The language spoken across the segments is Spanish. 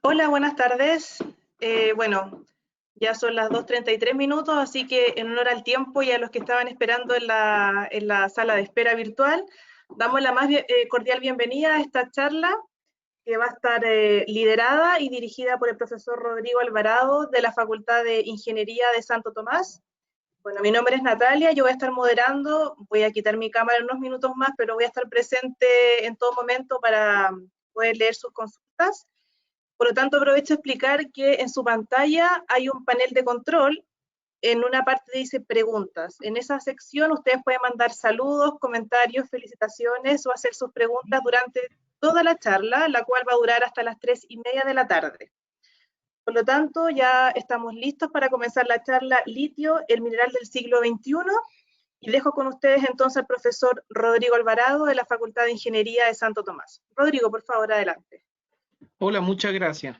Hola, buenas tardes. Bueno, ya son las 2:33 minutos, así que en honor al tiempo y a los que estaban esperando en la sala de espera virtual, damos la más cordial bienvenida a esta charla que va a estar liderada y dirigida por el profesor Rodrigo Alvarado de la Facultad de Ingeniería de Santo Tomás. Bueno, mi nombre es Natalia, yo voy a estar moderando, voy a quitar mi cámara en unos minutos más, pero voy a estar presente en todo momento para poder leer sus consultas. Por lo tanto, aprovecho a explicar que en su pantalla hay un panel de control. En una parte dice preguntas. En esa sección ustedes pueden mandar saludos, comentarios, felicitaciones o hacer sus preguntas durante toda la charla, la cual va a durar hasta las 3:30 de la tarde. Por lo tanto, ya estamos listos para comenzar la charla Litio, el mineral del siglo XXI. Y dejo con ustedes entonces al profesor Rodrigo Alvarado de la Facultad de Ingeniería de Santo Tomás. Rodrigo, por favor, adelante. Hola, muchas gracias.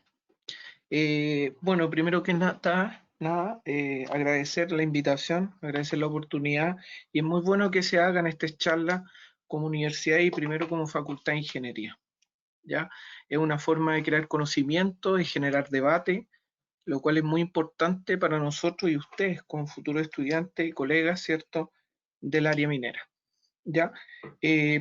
Bueno, primero que nada, agradecer la invitación, agradecer la oportunidad, y es muy bueno que se hagan estas charlas como universidad y primero como facultad de ingeniería, ¿ya? Es una forma de crear conocimiento y generar debate, lo cual es muy importante para nosotros y ustedes como futuros estudiantes y colegas, ¿cierto?, del área minera. ¿Ya?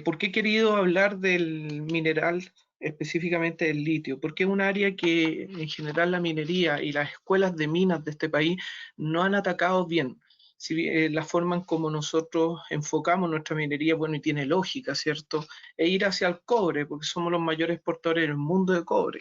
¿Por qué he querido hablar del mineral, específicamente del litio? Porque es un área que en general la minería y las escuelas de minas de este país no han atacado bien. Si la forma en como nosotros enfocamos nuestra minería, bueno, y tiene lógica, ¿cierto? E ir hacia el cobre, porque somos los mayores exportadores en el mundo de cobre.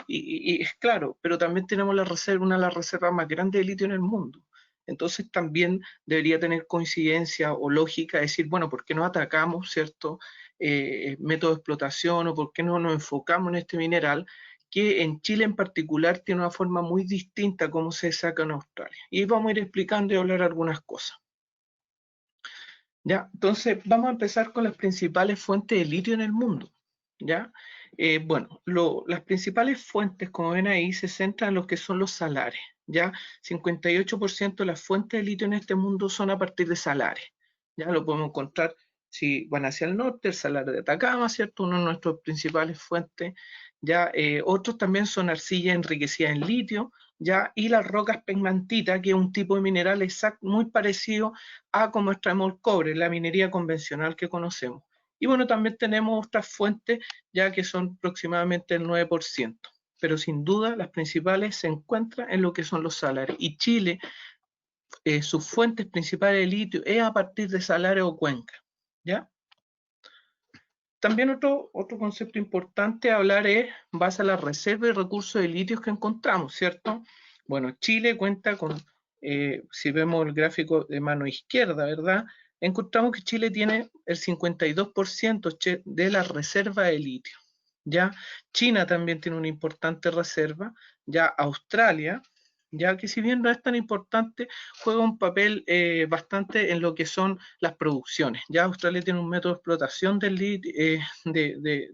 Y es claro, pero también tenemos la reserva, una de las reservas más grandes de litio en el mundo. Entonces también debería tener coincidencia o lógica decir, bueno, ¿por qué no atacamos, cierto, método de explotación, o por qué no nos enfocamos en este mineral que en Chile en particular tiene una forma muy distinta a cómo se saca en Australia? Y vamos a ir explicando y hablar algunas cosas. ¿Ya? Entonces, vamos a empezar con las principales fuentes de litio en el mundo. ¿Ya? Bueno, las principales fuentes, como ven ahí, se centran en lo que son los salares. ¿Ya? 58% de las fuentes de litio en este mundo son a partir de salares. ¿Ya? Lo podemos encontrar si van hacia el norte, el salario de Atacama, ¿cierto? Uno de nuestras principales fuentes. ¿Ya? Otros también son arcilla enriquecida en litio, ¿ya? Y las rocas pegmatitas, que es un tipo de mineral muy parecido a cómo extraemos el cobre, la minería convencional que conocemos. Y bueno, también tenemos otras fuentes, ya que son aproximadamente el 9%, pero sin duda las principales se encuentran en lo que son los salares. Y Chile, sus fuentes principales de litio es a partir de salares o cuencas, ¿ya? También otro concepto importante a hablar es base a la reserva y recursos de litios que encontramos, ¿cierto? Bueno, Chile cuenta con, si vemos el gráfico de mano izquierda, ¿verdad? Encontramos que Chile tiene el 52% de la reserva de litio, ¿ya? China también tiene una importante reserva, ya Australia, ya que si bien no es tan importante, juega un papel bastante en lo que son las producciones. Ya Australia tiene un método de explotación de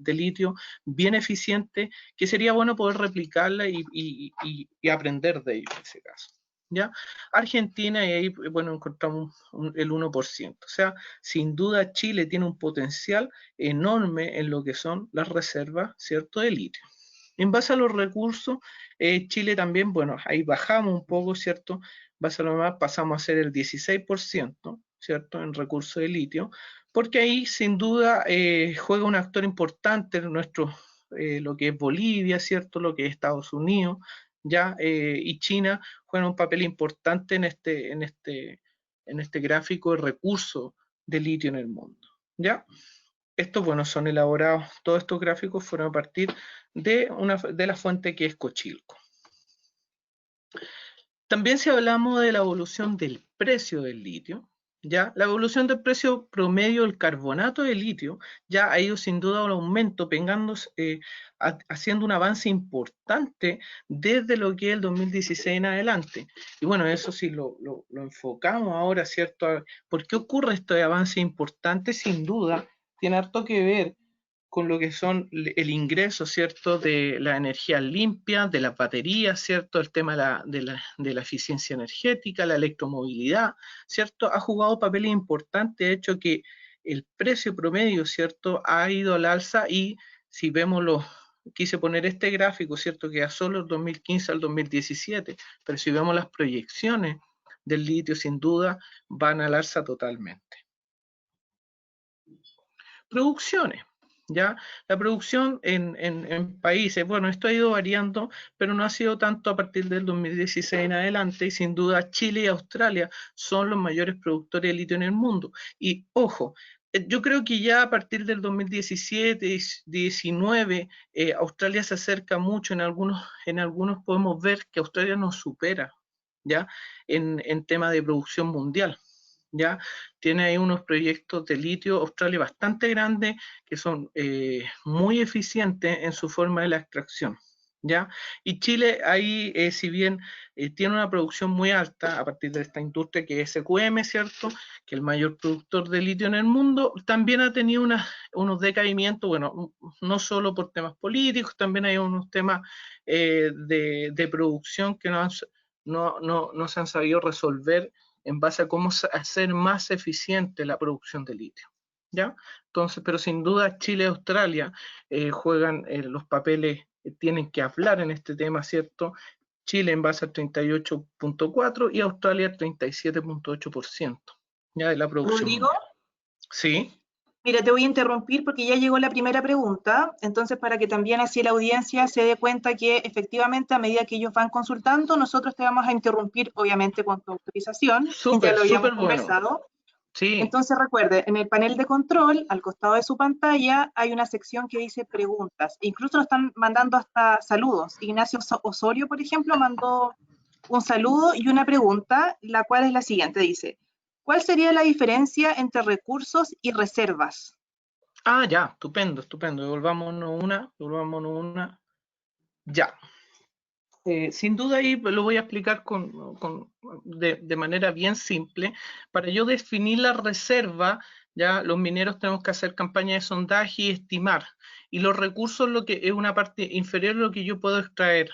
litio bien eficiente, que sería bueno poder replicarla y aprender de ello en ese caso. ¿Ya? Argentina, y ahí, bueno, encontramos el 1%. O sea, sin duda Chile tiene un potencial enorme en lo que son las reservas, ¿cierto?, de litio. En base a los recursos, Chile también, bueno, ahí bajamos un poco, ¿cierto? En base a lo demás pasamos a ser el 16%, ¿cierto?, en recursos de litio, porque ahí sin duda juega un actor importante en lo que es Bolivia, ¿cierto?, lo que es Estados Unidos, ¿ya? Y China juega un papel importante en este gráfico de recursos de litio en el mundo, ¿ya? Estos, bueno, son elaborados, todos estos gráficos fueron a partir de la fuente que es Cochilco. También si hablamos de la evolución del precio del litio, ya la evolución del precio promedio del carbonato de litio ya ha ido sin duda a un aumento, haciendo un avance importante desde lo que es el 2016 en adelante. Y bueno, eso sí lo enfocamos ahora, ¿cierto? ¿Por qué ocurre este avance importante? Sin duda tiene harto que ver con lo que son el ingreso, ¿cierto?, de la energía limpia, de las baterías, ¿cierto?, el tema de la eficiencia energética, la electromovilidad, ¿cierto?, ha jugado papeles importantes, de hecho que el precio promedio, ¿cierto?, ha ido al alza, y si vemos quise poner este gráfico, ¿cierto? Que a solo el 2015 al 2017, pero si vemos las proyecciones del litio, sin duda, van al alza totalmente. Producciones, ¿ya? La producción en países, bueno, esto ha ido variando, pero no ha sido tanto a partir del 2016 en adelante, y sin duda Chile y Australia son los mayores productores de litio en el mundo. Y ojo, yo creo que ya a partir del 2017, 19, Australia se acerca mucho, en algunos podemos ver que Australia nos supera, ¿ya? En tema de producción mundial. ¿Ya? Tiene ahí unos proyectos de litio Australia bastante grandes que son muy eficientes en su forma de la extracción. ¿Ya? Y Chile ahí, si bien tiene una producción muy alta a partir de esta industria que es SQM, ¿cierto? Que es el mayor productor de litio en el mundo, también ha tenido unos decaimientos, bueno, no solo por temas políticos, también hay unos temas de producción que no se han sabido resolver en base a cómo hacer más eficiente la producción de litio. ¿Ya? Entonces, pero sin duda Chile y Australia juegan los papeles, tienen que hablar en este tema, ¿cierto? Chile en base al 38.4% y Australia al 37.8%. ¿Ya? De la producción Rodrigo, mundial. Sí. mira, te voy a interrumpir porque ya llegó la primera pregunta, entonces para que también así la audiencia se dé cuenta que efectivamente a medida que ellos van consultando, nosotros te vamos a interrumpir, obviamente con tu autorización, ya Súper, lo habíamos súper bueno. conversado. Sí. Entonces recuerde, en el panel de control, al costado de su pantalla, hay una sección que dice preguntas. Incluso nos están mandando hasta saludos. Ignacio Osorio, por ejemplo, mandó un saludo y una pregunta, la cual es la siguiente, dice, ¿cuál sería la diferencia entre recursos y reservas? Ah, ya, estupendo, estupendo. Devolvámonos una. Ya. Sin duda ahí lo voy a explicar de manera bien simple. Para yo definir la reserva, ya los mineros tenemos que hacer campaña de sondaje y estimar. Y los recursos lo que es una parte inferior a lo que yo puedo extraer.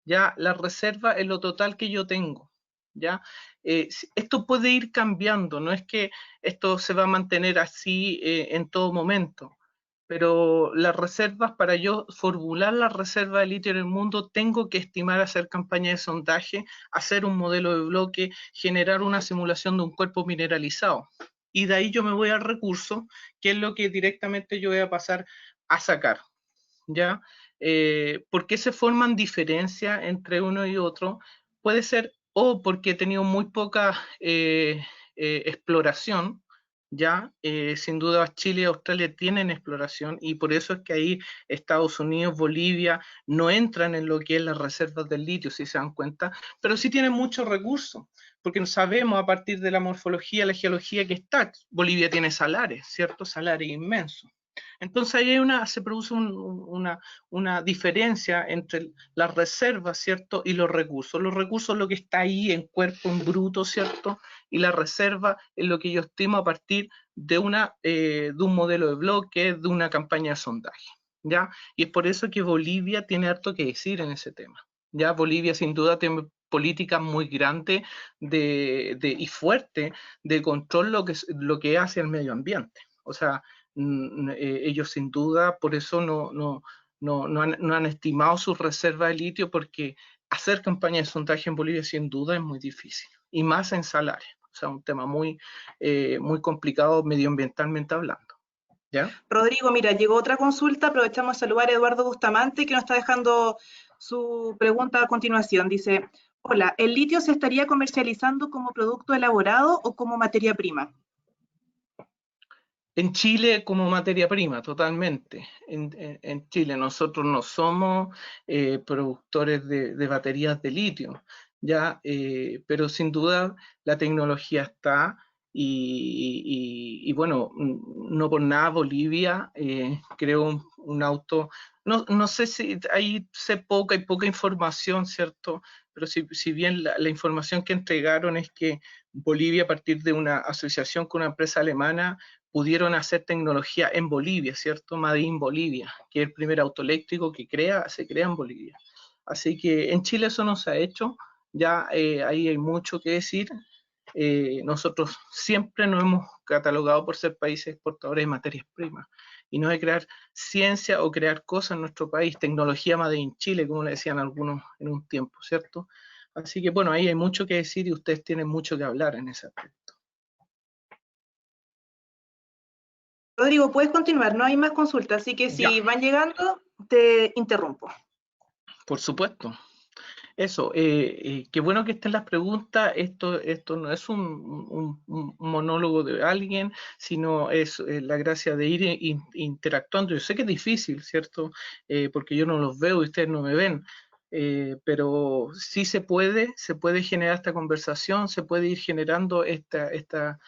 Ya la reserva es lo total que yo tengo. ¿Ya? Esto puede ir cambiando, no es que esto se va a mantener así en todo momento, pero las reservas, para yo formular la reserva de litio en el mundo, tengo que estimar, hacer campaña de sondaje, hacer un modelo de bloque, generar una simulación de un cuerpo mineralizado. Y de ahí yo me voy al recurso, que es lo que directamente yo voy a pasar a sacar. ¿Ya? ¿Por qué se forman diferencias entre uno y otro? Puede ser o porque he tenido muy poca exploración, ¿ya? Sin duda Chile y Australia tienen exploración y por eso es que ahí Estados Unidos, Bolivia no entran en lo que es las reservas del litio, si se dan cuenta, pero sí tienen muchos recursos, porque sabemos a partir de la morfología, la geología que está, Bolivia tiene salares, ¿cierto? Salares inmensos. Entonces ahí se produce una diferencia entre las reservas, ¿cierto? Y los recursos. Los recursos es lo que está ahí en cuerpo, en bruto, ¿cierto? Y la reserva es lo que yo estimo a partir de un modelo de bloque, de una campaña de sondaje, ¿ya? Y es por eso que Bolivia tiene harto que decir en ese tema, ¿ya? Bolivia sin duda tiene políticas muy grandes y fuertes de control lo que hace el medio ambiente. O sea, ellos sin duda por eso no han estimado sus reservas de litio, porque hacer campaña de sondaje en Bolivia sin duda es muy difícil, y más en salares. O sea, un tema muy complicado medioambientalmente hablando. ¿Ya? Rodrigo, mira, llegó otra consulta, aprovechamos a saludar a Eduardo Bustamante que nos está dejando su pregunta a continuación. Dice, hola, ¿el litio se estaría comercializando como producto elaborado o como materia prima? En Chile como materia prima, totalmente. En Chile nosotros no somos productores de baterías de litio, ¿ya? Pero sin duda la tecnología está y bueno, no por nada Bolivia creó un auto, no sé si hay poca información, ¿cierto? Pero si bien la información que entregaron es que Bolivia, a partir de una asociación con una empresa alemana, pudieron hacer tecnología en Bolivia, ¿cierto? Made in Bolivia, que es el primer auto eléctrico que se crea en Bolivia. Así que en Chile eso no se ha hecho, ya ahí hay mucho que decir. nosotros siempre nos hemos catalogado por ser países exportadores de materias primas, y no de crear ciencia o crear cosas en nuestro país, tecnología made in Chile, como le decían algunos en un tiempo, ¿cierto? Así que bueno, ahí hay mucho que decir y ustedes tienen mucho que hablar en ese aspecto. Rodrigo, puedes continuar, no hay más consultas, así que si Ya, van llegando, te interrumpo. por supuesto. Eso, qué bueno que estén las preguntas. Esto no es un monólogo de alguien, sino es la gracia de ir interactuando. Yo sé que es difícil, ¿cierto? Porque yo no los veo y ustedes no me ven. Pero sí se puede generar esta conversación, se puede ir generando esta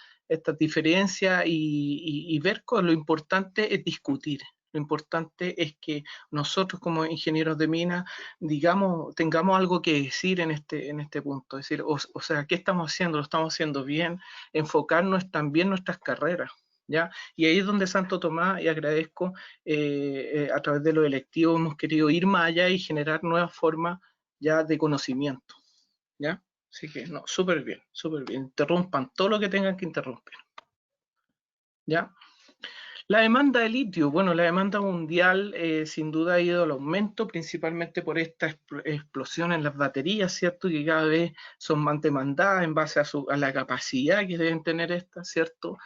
diferencia y ver con lo importante es discutir. Lo importante es que nosotros como ingenieros de minas digamos, tengamos algo que decir en este punto. Es decir, o sea, ¿qué estamos haciendo? ¿Lo estamos haciendo bien? Enfocarnos también en nuestras carreras, ¿ya? Y ahí es donde Santo Tomás, y agradezco, a través de lo electivo hemos querido ir más allá y generar nuevas formas ya de conocimiento, ¿ya? Así que, no, súper bien, súper bien. Interrumpan todo lo que tengan que interrumpir, ¿ya? La demanda de litio, bueno, la demanda mundial sin duda ha ido al aumento, principalmente por esta explosión en las baterías, ¿cierto? Que cada vez son más demandadas en base a la capacidad que deben tener estas, ¿cierto?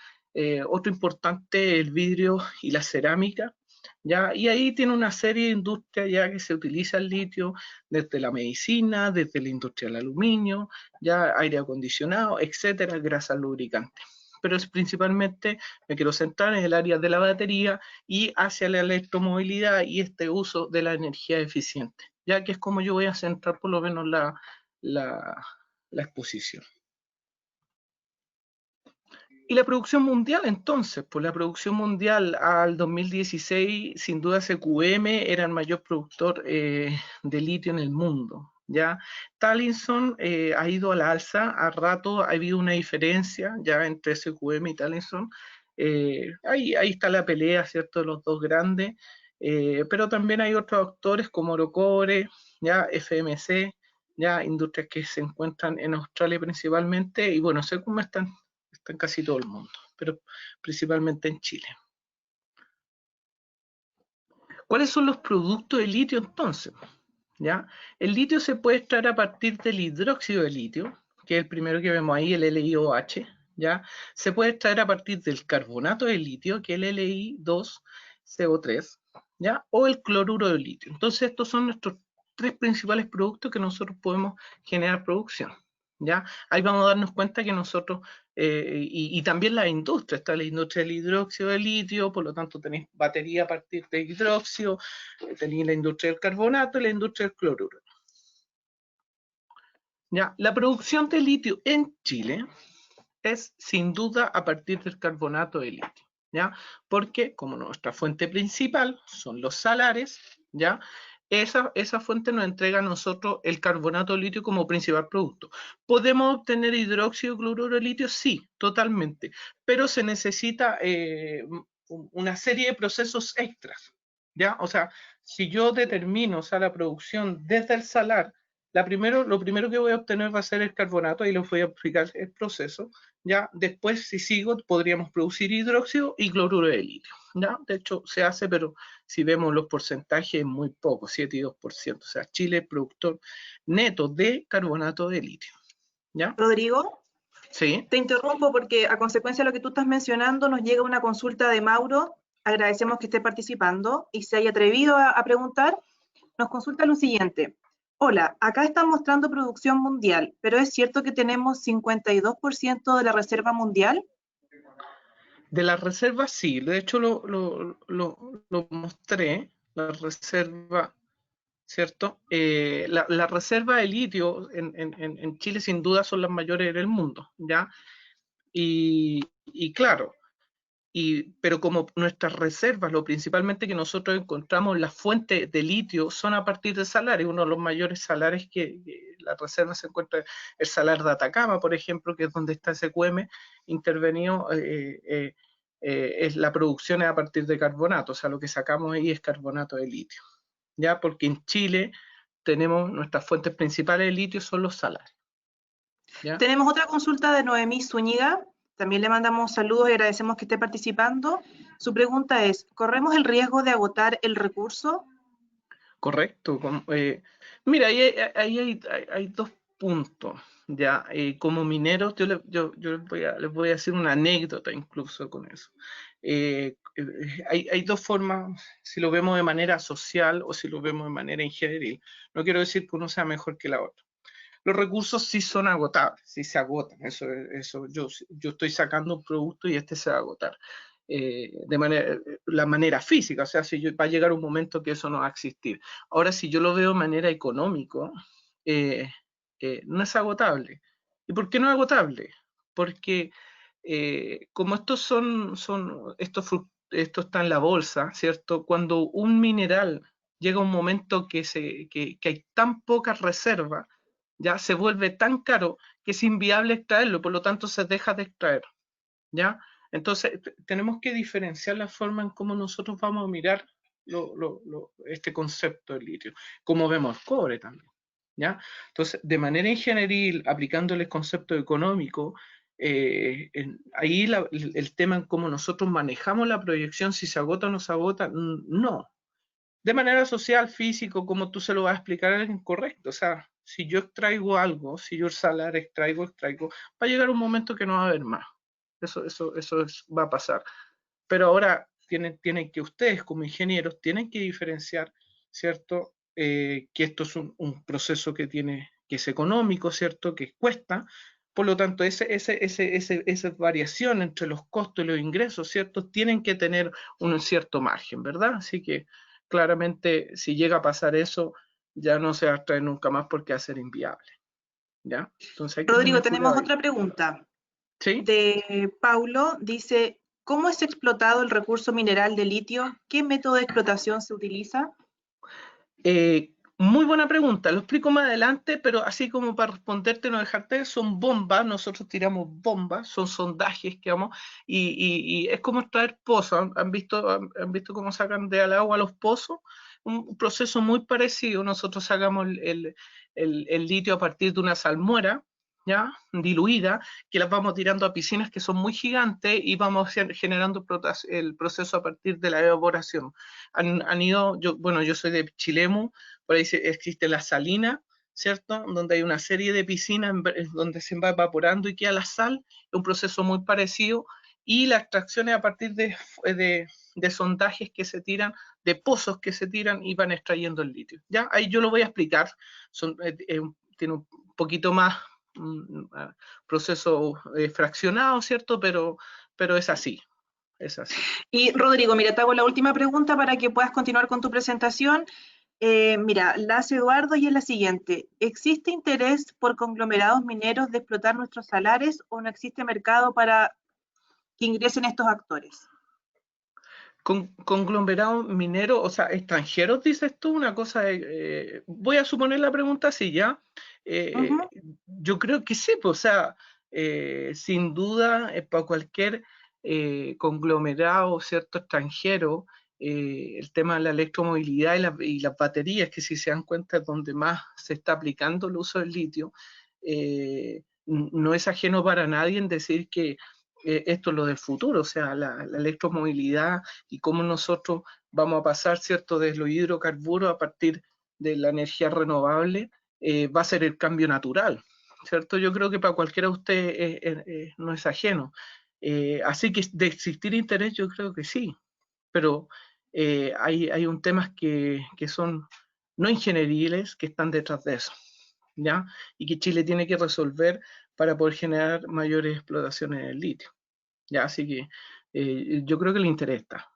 Otro importante, el vidrio y la cerámica, ¿ya? Y ahí tiene una serie de industrias ya que se utiliza el litio, desde la medicina, desde la industria del aluminio, ya aire acondicionado, etcétera, grasas lubricantes. Pero es principalmente me quiero centrar en el área de la batería y hacia la electromovilidad y este uso de la energía eficiente, ya que es como yo voy a centrar por lo menos la exposición. Y la producción mundial entonces, pues la producción mundial al 2016, sin duda SQM era el mayor productor de litio en el mundo. ¿Ya? Talison ha ido a la alza, a rato ha habido una diferencia ya entre SQM y Talison. Ahí está la pelea, ¿cierto?, de los dos grandes, pero también hay otros actores como Orocobre, ya FMC, ya industrias que se encuentran en Australia principalmente, y bueno, SQM está en casi todo el mundo, pero principalmente en Chile. ¿Cuáles son los productos de litio entonces? ¿Ya? El litio se puede extraer a partir del hidróxido de litio, que es el primero que vemos ahí, el LiOH, ¿ya? Se puede extraer a partir del carbonato de litio, que es el Li2CO3, ¿ya? O el cloruro de litio. Entonces estos son nuestros tres principales productos que nosotros podemos generar producción, ¿ya? Ahí vamos a darnos cuenta que nosotros, y también la industria, está la industria del hidróxido de litio, por lo tanto tenéis batería a partir de hidróxido, tenéis la industria del carbonato y la industria del cloruro. ¿Ya? La producción de litio en Chile es sin duda a partir del carbonato de litio, ¿ya? Porque como nuestra fuente principal son los salares, ¿ya? Esa fuente nos entrega a nosotros el carbonato de litio como principal producto. ¿Podemos obtener hidróxido cloruro de litio? Sí, totalmente, pero se necesita una serie de procesos extras, ¿ya? O sea, si yo determino, o sea, la producción desde el salar, lo primero que voy a obtener va a ser el carbonato, y les voy a explicar el proceso. ¿Ya? Después, si sigo, podríamos producir hidróxido y cloruro de litio, ¿ya? De hecho, se hace, pero si vemos los porcentajes, muy poco, 7 y 2%. O sea, Chile es productor neto de carbonato de litio, ¿ya? Rodrigo, Sí. te interrumpo porque a consecuencia de lo que tú estás mencionando nos llega una consulta de Mauro. Agradecemos que esté participando y se haya atrevido a preguntar. Nos consulta lo siguiente. Hola, acá están mostrando producción mundial, pero ¿es cierto que tenemos 52% de la reserva mundial? De las reservas, sí. De hecho, lo mostré, la reserva, ¿cierto? La reserva de litio en Chile sin duda son las mayores del mundo, ¿ya? Y claro, pero como nuestras reservas, lo principalmente que nosotros encontramos, las fuentes de litio son a partir de salares, uno de los mayores salares que la reserva se encuentra, el salar de Atacama, por ejemplo, que es donde está SQM intervenido, es la producción a partir de carbonato, o sea, lo que sacamos ahí es carbonato de litio, ¿ya? Porque en Chile tenemos nuestras fuentes principales de litio son los salares. ¿ya? Tenemos otra consulta de Noemí Zúñiga. También le mandamos saludos y agradecemos que esté participando. Su pregunta es, ¿corremos el riesgo de agotar el recurso? Correcto. Mira, hay dos puntos. Ya, como mineros, yo les voy a hacer una anécdota incluso con eso. Hay dos formas, si lo vemos de manera social o si lo vemos de manera ingenieril. No quiero decir que uno sea mejor que la otra. Los recursos sí son agotables, sí se agotan. Yo estoy sacando un producto y este se va a agotar. La manera física, o sea, va a llegar un momento que eso no va a existir. Ahora, si yo lo veo de manera económica, eh, no es agotable. ¿Y por qué no es agotable? Porque como esto está en la bolsa, ¿cierto? Cuando un mineral llega a un momento que hay tan pocas reservas, ya se vuelve tan caro que es inviable extraerlo, por lo tanto se deja de extraer, ¿ya? Entonces, tenemos que diferenciar la forma en cómo nosotros vamos a mirar este concepto del litio, como vemos el cobre también, ¿ya? Entonces, de manera ingenieril, aplicándole el concepto económico, ahí el tema en cómo nosotros manejamos la proyección, si se agota o no se agota, no. De manera social, físico, como tú se lo vas a explicar a alguien correcto. O sea, si yo extraigo algo, si yo el salario extraigo, va a llegar un momento que no va a haber más. Va a pasar. Pero ahora tienen que ustedes como ingenieros tienen que diferenciar, ¿cierto? Que esto es un proceso que es económico, ¿cierto? Que cuesta. Por lo tanto, esa variación entre los costos y los ingresos, ¿cierto? Tienen que tener un cierto margen, ¿verdad? Así que claramente, si llega a pasar eso, ya no se va a traer nunca más porque va a ser inviable, ¿ya? Entonces hay que Rodrigo, tener tenemos cuidado ahí. otra pregunta ¿Sí? de Paulo. Dice, ¿cómo es explotado el recurso mineral de litio? ¿Qué método de explotación se utiliza? Muy buena pregunta, lo explico más adelante, pero así como para responderte, no dejarte, son bombas, nosotros tiramos bombas, son sondajes que vamos, y es como extraer pozos. ¿Han visto cómo sacan del agua los pozos? Un proceso muy parecido, nosotros sacamos el litio a partir de una salmuera, ¿ya? Diluida, que las vamos tirando a piscinas que son muy gigantes y vamos generando el proceso a partir de la evaporación. Bueno, yo soy de Chilemu, por ahí existe la salina, ¿cierto? Donde hay una serie de piscinas donde se va evaporando y queda la sal, es un proceso muy parecido, y la extracción es a partir de sondajes que se tiran, de pozos que se tiran y van extrayendo el litio. ¿Ya? Ahí yo lo voy a explicar, tiene un poquito más proceso fraccionado, ¿cierto? Pero es así, es así. Y Rodrigo, mira, te hago la última pregunta para que puedas continuar con tu presentación. Mira, la hace Eduardo y es la siguiente. ¿Existe interés por conglomerados mineros de explotar nuestros salares o no existe mercado para que ingresen estos actores? Conglomerado minero, o sea, extranjeros, dices tú, una cosa, voy a suponer la pregunta así, ¿ya? Ujú. Yo creo que sí, pues, o sea, sin duda, para cualquier conglomerado, ¿cierto?, extranjero, el tema de la electromovilidad y las baterías, que si se dan cuenta es donde más se está aplicando el uso del litio, no es ajeno para nadie en decir que esto es lo del futuro, o sea, la electromovilidad y cómo nosotros vamos a pasar, ¿cierto?, de los hidrocarburos a partir de la energía renovable, va a ser el cambio natural, ¿cierto? Yo creo que para cualquiera de ustedes no es ajeno. Así que de existir interés, yo creo que sí, pero hay un temas que son no ingenieriles que están detrás de eso, ¿ya? Y que Chile tiene que resolver para poder generar mayores explotaciones del litio. Ya, así que yo creo que le interesa.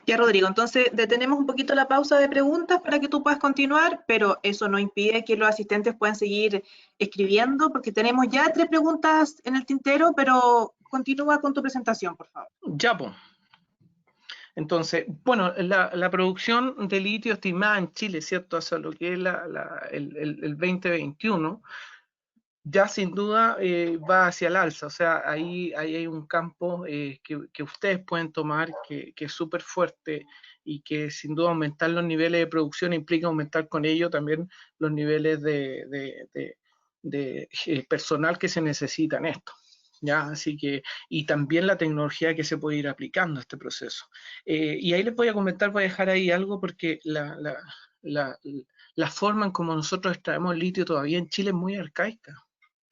Ya, Rodrigo, entonces detenemos un poquito la pausa de preguntas para que tú puedas continuar, pero eso no impide que los asistentes puedan seguir escribiendo, porque tenemos ya 3 preguntas en el tintero, pero continúa con tu presentación, por favor. Ya, pues. Entonces, bueno, la producción de litio estimada en Chile, ¿cierto? Hacia lo que es el 2021, ya sin duda va hacia el alza. O sea, ahí hay un campo que ustedes pueden tomar que es súper fuerte y que sin duda aumentar los niveles de producción implica aumentar con ello también los niveles personal que se necesita en esto. ¿Ya? Así que, y también la tecnología que se puede ir aplicando a este proceso. Y ahí les voy a comentar, voy a dejar ahí algo porque la forma en como nosotros extraemos litio todavía en Chile es muy arcaica.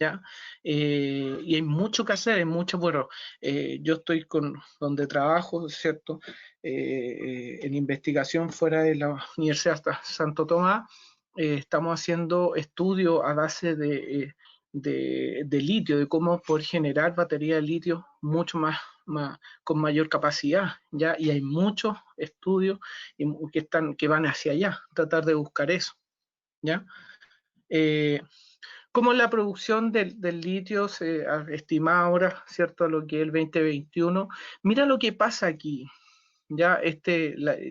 ¿Ya? Y hay mucho que hacer, hay mucho, bueno, yo estoy donde trabajo, ¿cierto? En investigación fuera de la Universidad Santo Tomás, estamos haciendo estudios a base de litio, de cómo poder generar baterías de litio mucho más, con mayor capacidad, ¿ya? Y hay muchos estudios que van hacia allá, tratar de buscar eso, ¿ya? Como la producción del litio se estima ahora, ¿cierto? A lo que es el 2021. Mira lo que pasa aquí. Ya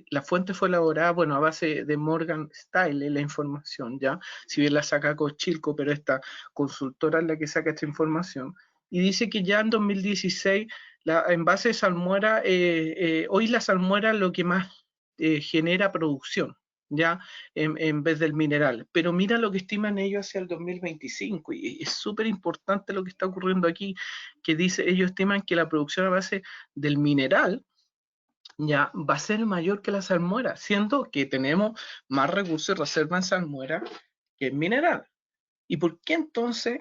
la fuente fue elaborada, bueno, a base de Morgan Stanley, la información, ya, si bien la saca Cochilco, pero esta consultora es la que saca esta información, y dice que ya en 2016, en base de salmuera, hoy la salmuera es lo que más genera producción, ya, en vez del mineral, pero mira lo que estiman ellos hacia el 2025, y es súper importante lo que está ocurriendo aquí, que dice, ellos estiman que la producción a base del mineral, ya va a ser mayor que la salmuera, siendo que tenemos más recursos y reserva en salmuera que en mineral. ¿Y por qué entonces?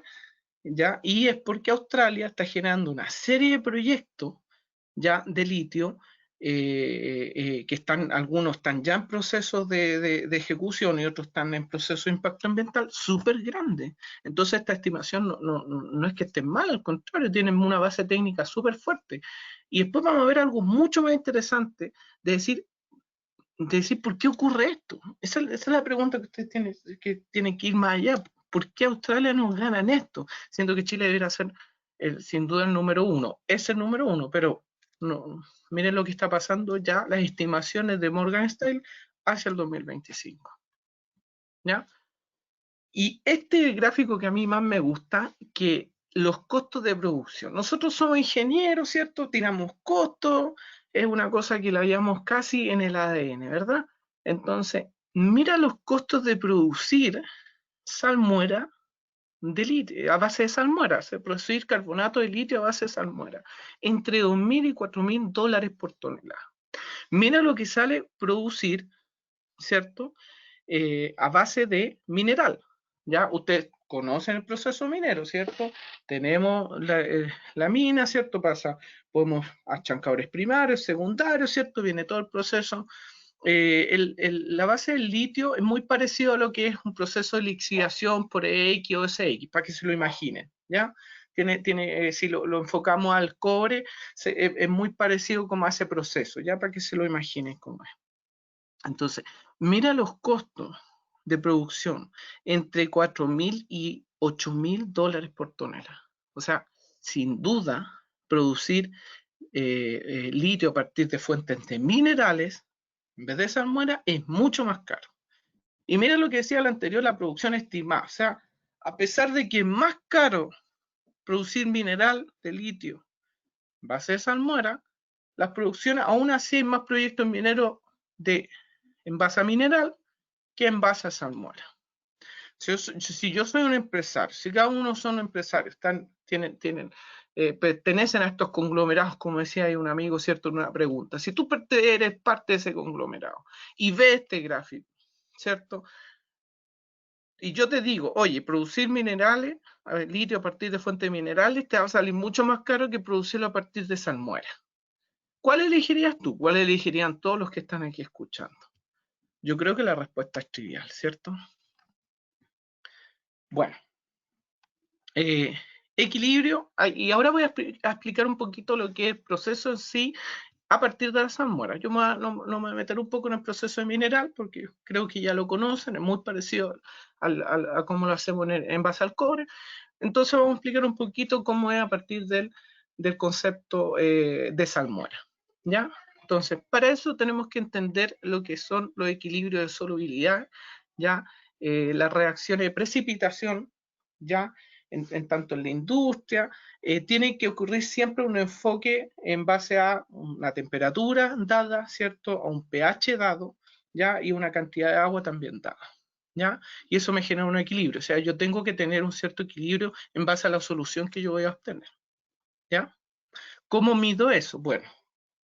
Ya, y es porque Australia está generando una serie de proyectos ya de litio que algunos están ya en procesos de ejecución y otros están en proceso de impacto ambiental súper grande. Entonces esta estimación no es que esté mal, al contrario, tienen una base técnica súper fuerte. Y después vamos a ver algo mucho más interesante de decir por qué ocurre esto. Esa es la pregunta que ustedes tienen que ir más allá. ¿Por qué Australia no gana en esto? Siendo que Chile debería ser sin duda el número uno. Es el número uno, pero no, miren lo que está pasando ya, las estimaciones de Morgan Stanley hacia el 2025. ¿Ya? Y este gráfico que a mí más me gusta, que los costos de producción. Nosotros somos ingenieros, ¿cierto? Tiramos costos, es una cosa que la habíamos casi en el ADN, ¿verdad? Entonces, mira los costos de producir salmuera de litio, a base de salmuera, producir carbonato de litio a base de salmuera, entre 2.000 y 4.000 dólares por tonelada. Mira lo que sale producir, ¿cierto? A base de mineral. Ya ustedes conocen el proceso minero, ¿cierto? Tenemos la mina, ¿cierto? Podemos achancadores primarios, secundarios, ¿cierto? Viene todo el proceso. La base del litio es muy parecido a lo que es un proceso de lixiviación por X o SX, para que se lo imaginen, ¿ya? Si lo enfocamos al cobre, es muy parecido como a ese proceso, ¿ya? Para que se lo imaginen cómo es. Entonces, mira los costos de producción entre 4.000 y 8.000 dólares por tonelada. O sea, sin duda, producir litio a partir de fuentes de minerales, en vez de salmuera, es mucho más caro. Y mira lo que decía el anterior, la producción estimada. O sea, a pesar de que es más caro producir mineral de litio en base de salmuera, las producciones, aún así hay más proyectos mineros en base a mineral que en base a salmuera. Si yo soy un empresario, si cada uno son empresarios, pertenecen a estos conglomerados, como decía ahí un amigo, ¿cierto? En una pregunta. Si tú eres parte de ese conglomerado y ves este gráfico, ¿cierto? Y yo te digo, oye, producir minerales, litio a partir de fuentes minerales, te va a salir mucho más caro que producirlo a partir de salmuera. ¿Cuál elegirías tú? ¿Cuál elegirían todos los que están aquí escuchando? Yo creo que la respuesta es trivial, ¿cierto? Bueno, equilibrio, y ahora voy a explicar un poquito lo que es el proceso en sí a partir de la salmuera. Yo no me voy a meter un poco en el proceso de mineral porque creo que ya lo conocen, es muy parecido a cómo lo hacemos en base al cobre. Entonces vamos a explicar un poquito cómo es a partir del concepto de salmuera, ¿ya? Entonces, para eso tenemos que entender lo que son los equilibrios de solubilidad, ¿ya? Las reacciones de precipitación, ¿ya? En tanto en la industria, tiene que ocurrir siempre un enfoque en base a una temperatura dada, ¿cierto? A un pH dado, ¿ya? Y una cantidad de agua también dada, ¿ya? Y eso me genera un equilibrio, o sea, yo tengo que tener un cierto equilibrio en base a la solución que yo voy a obtener, ¿ya? ¿Cómo mido eso? Bueno,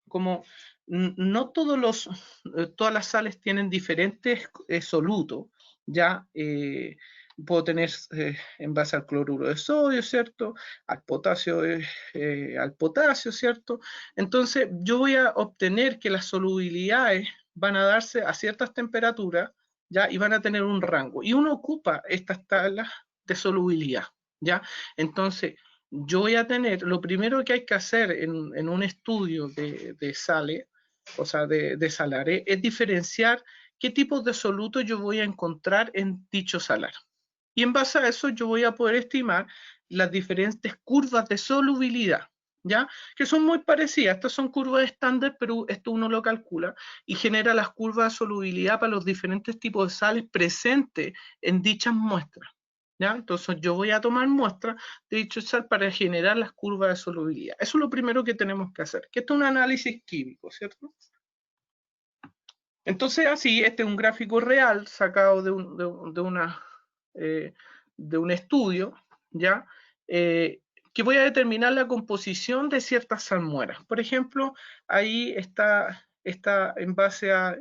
como no todas las sales tienen diferentes solutos, ¿ya? Puedo tener en base al cloruro de sodio, ¿cierto? Al potasio, ¿cierto? Entonces, yo voy a obtener que las solubilidades van a darse a ciertas temperaturas, ¿ya? Y van a tener un rango. Y uno ocupa estas tablas de solubilidad, ¿ya? Entonces, yo voy a tener, lo primero que hay que hacer en un estudio de sales, o sea, de salares, es diferenciar qué tipos de solutos yo voy a encontrar en dicho salar. Y en base a eso yo voy a poder estimar las diferentes curvas de solubilidad, ¿ya? Que son muy parecidas. Estas son curvas estándar, pero esto uno lo calcula y genera las curvas de solubilidad para los diferentes tipos de sales presentes en dichas muestras, ¿ya? Entonces yo voy a tomar muestras de dicho sal para generar las curvas de solubilidad. Eso es lo primero que tenemos que hacer, que esto es un análisis químico, ¿cierto? Entonces, así, este es un gráfico real sacado de un estudio, ¿ya? Que voy a determinar la composición de ciertas salmueras. Por ejemplo, ahí está en base a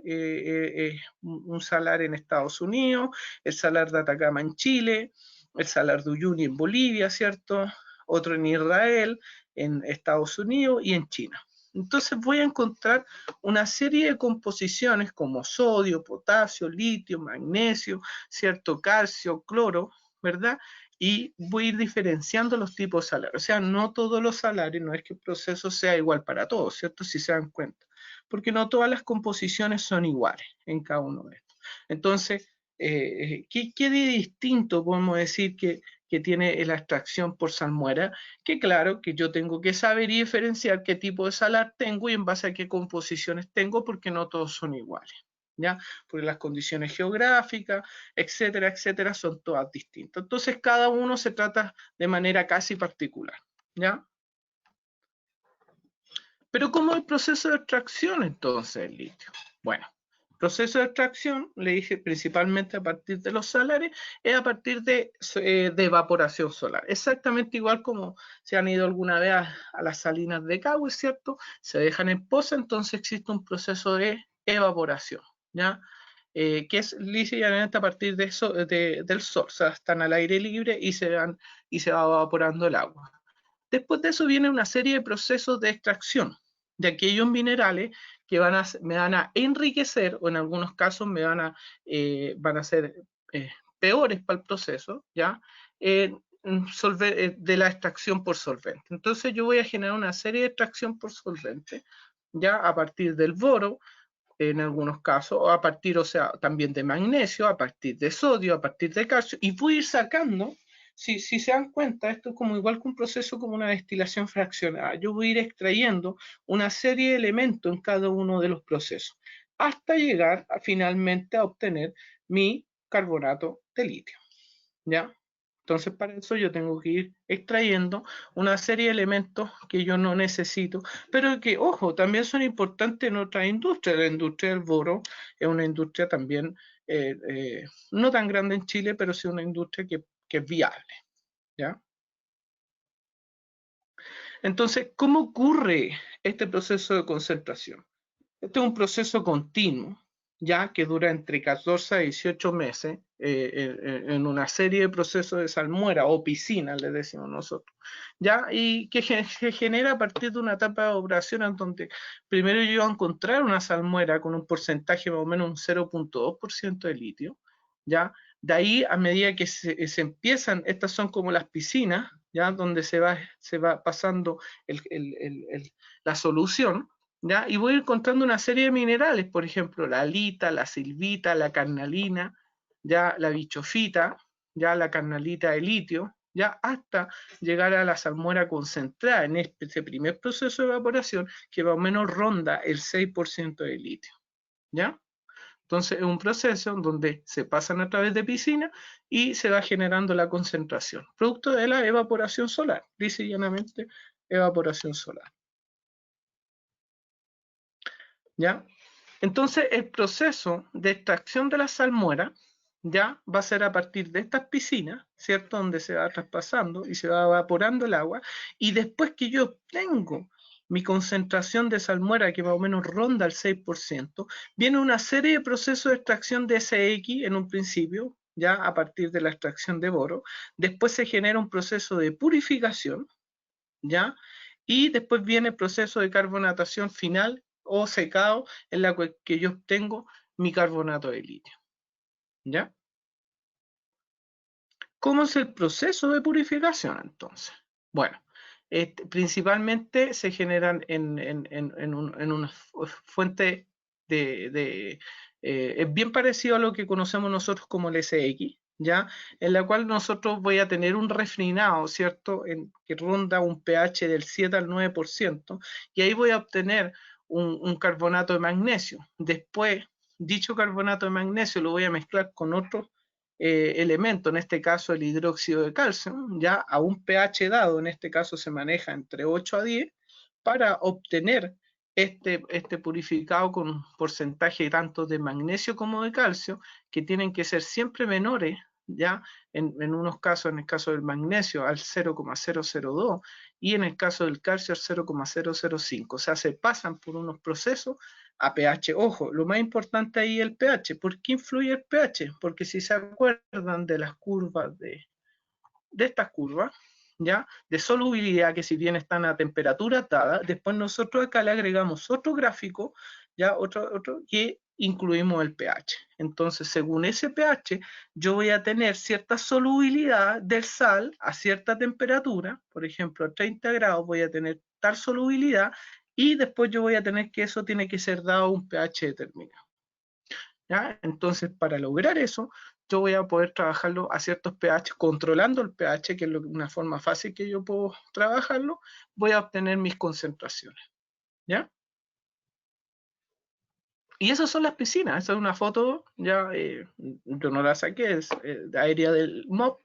un salar en Estados Unidos, el salar de Atacama en Chile, el salar de Uyuni en Bolivia, ¿cierto? Otro en Israel, en Estados Unidos y en China. Entonces voy a encontrar una serie de composiciones como sodio, potasio, litio, magnesio, cierto calcio, cloro, ¿verdad? Y voy a ir diferenciando los tipos de salarios. O sea, no todos los salarios, no es que el proceso sea igual para todos, ¿cierto? Si se dan cuenta. Porque no todas las composiciones son iguales en cada uno de estos. Entonces, ¿qué de distinto podemos decir que tiene la extracción por salmuera? Que claro, que yo tengo que saber y diferenciar qué tipo de salar tengo y en base a qué composiciones tengo, porque no todos son iguales, ¿ya? Porque las condiciones geográficas, etcétera, etcétera, son todas distintas. Entonces, cada uno se trata de manera casi particular, ¿ya? Pero ¿cómo es el proceso de extracción entonces del litio? Bueno, el proceso de extracción, le dije principalmente a partir de los salares, es a partir de evaporación solar. Exactamente igual como se han ido alguna vez a las salinas de Cagüe, ¿cierto? Se dejan en poza, entonces existe un proceso de evaporación, ¿ya? Que es lisa y llanamente a partir de eso, del sol, o sea, están al aire libre y se va evaporando el agua. Después de eso viene una serie de procesos de extracción de aquellos minerales que me van a enriquecer o en algunos casos van a ser peores para el proceso, ¿ya? De la extracción por solvente. Entonces yo voy a generar una serie de extracción por solvente, ya a partir del boro, en algunos casos, o a partir, o sea, también de magnesio, a partir de sodio, a partir de calcio, y voy a ir sacando, si se dan cuenta, esto es como igual que un proceso como una destilación fraccionada. Yo voy a ir extrayendo una serie de elementos en cada uno de los procesos, hasta llegar finalmente a obtener mi carbonato de litio, ¿ya? Entonces, para eso yo tengo que ir extrayendo una serie de elementos que yo no necesito, pero que, ojo, también son importantes en otras industrias. La industria del boro es una industria también no tan grande en Chile, pero sí una industria que es viable, ¿ya? Entonces, ¿cómo ocurre este proceso de concentración? Este es un proceso continuo, ya que dura entre 14 a 18 meses en una serie de procesos de salmuera o piscina, le decimos nosotros, ya, y que se genera a partir de una etapa de operación en donde primero yo voy a encontrar una salmuera con un porcentaje más o menos un 0,2% de litio, ya, de ahí a medida que se empiezan, estas son como las piscinas, ya, donde se va pasando la solución, ¿ya? Y voy encontrando una serie de minerales, por ejemplo, la alita, la silvita, la carnalina, ya la bichofita, ya la carnalita de litio, ya hasta llegar a la salmuera concentrada en este primer proceso de evaporación que más o menos ronda el 6% de litio, ¿ya? Entonces es un proceso en donde se pasan a través de piscina y se va generando la concentración, producto de la evaporación solar, dice llanamente evaporación solar. ¿Ya? Entonces, el proceso de extracción de la salmuera, ya va a ser a partir de estas piscinas, ¿cierto? Donde se va traspasando y se va evaporando el agua, y después que yo obtengo mi concentración de salmuera, que más o menos ronda el 6%, viene una serie de procesos de extracción de SX en un principio, ya a partir de la extracción de boro, después se genera un proceso de purificación, ¿ya? Y después viene el proceso de carbonatación final o secado, en la que yo obtengo mi carbonato de litio, ¿ya? ¿Cómo es el proceso de purificación entonces? Bueno, principalmente se generan en una fuente es bien parecido a lo que conocemos nosotros como el SX, ¿ya? En la cual nosotros voy a tener un refinado, ¿cierto? Que ronda un pH del 7 al 9%, y ahí voy a obtener un carbonato de magnesio. Después, dicho carbonato de magnesio lo voy a mezclar con otros elemento, en este caso el hidróxido de calcio, ya a un pH dado, en este caso se maneja entre 8 a 10, para obtener este purificado con un porcentaje tanto de magnesio como de calcio, que tienen que ser siempre menores, ya en unos casos, en el caso del magnesio al 0,002 y en el caso del calcio al 0,005. O sea, se pasan por unos procesos a pH. Ojo, lo más importante ahí es el pH. ¿Por qué influye el pH? Porque si se acuerdan de las curvas de estas curvas, ¿ya? De solubilidad, que si bien están a temperatura dada, después nosotros acá le agregamos otro gráfico, ¿ya? Otro que incluimos el pH. Entonces, según ese pH, yo voy a tener cierta solubilidad del sal a cierta temperatura, por ejemplo, a 30 grados voy a tener tal solubilidad, y después yo voy a tener que eso tiene que ser dado a un pH determinado, ¿ya? Entonces, para lograr eso, yo voy a poder trabajarlo a ciertos pH, controlando el pH, que es una forma fácil que yo puedo trabajarlo, voy a obtener mis concentraciones, ¿ya? Y esas son las piscinas, esa es una foto, ya, yo no la saqué, es aérea del MOP,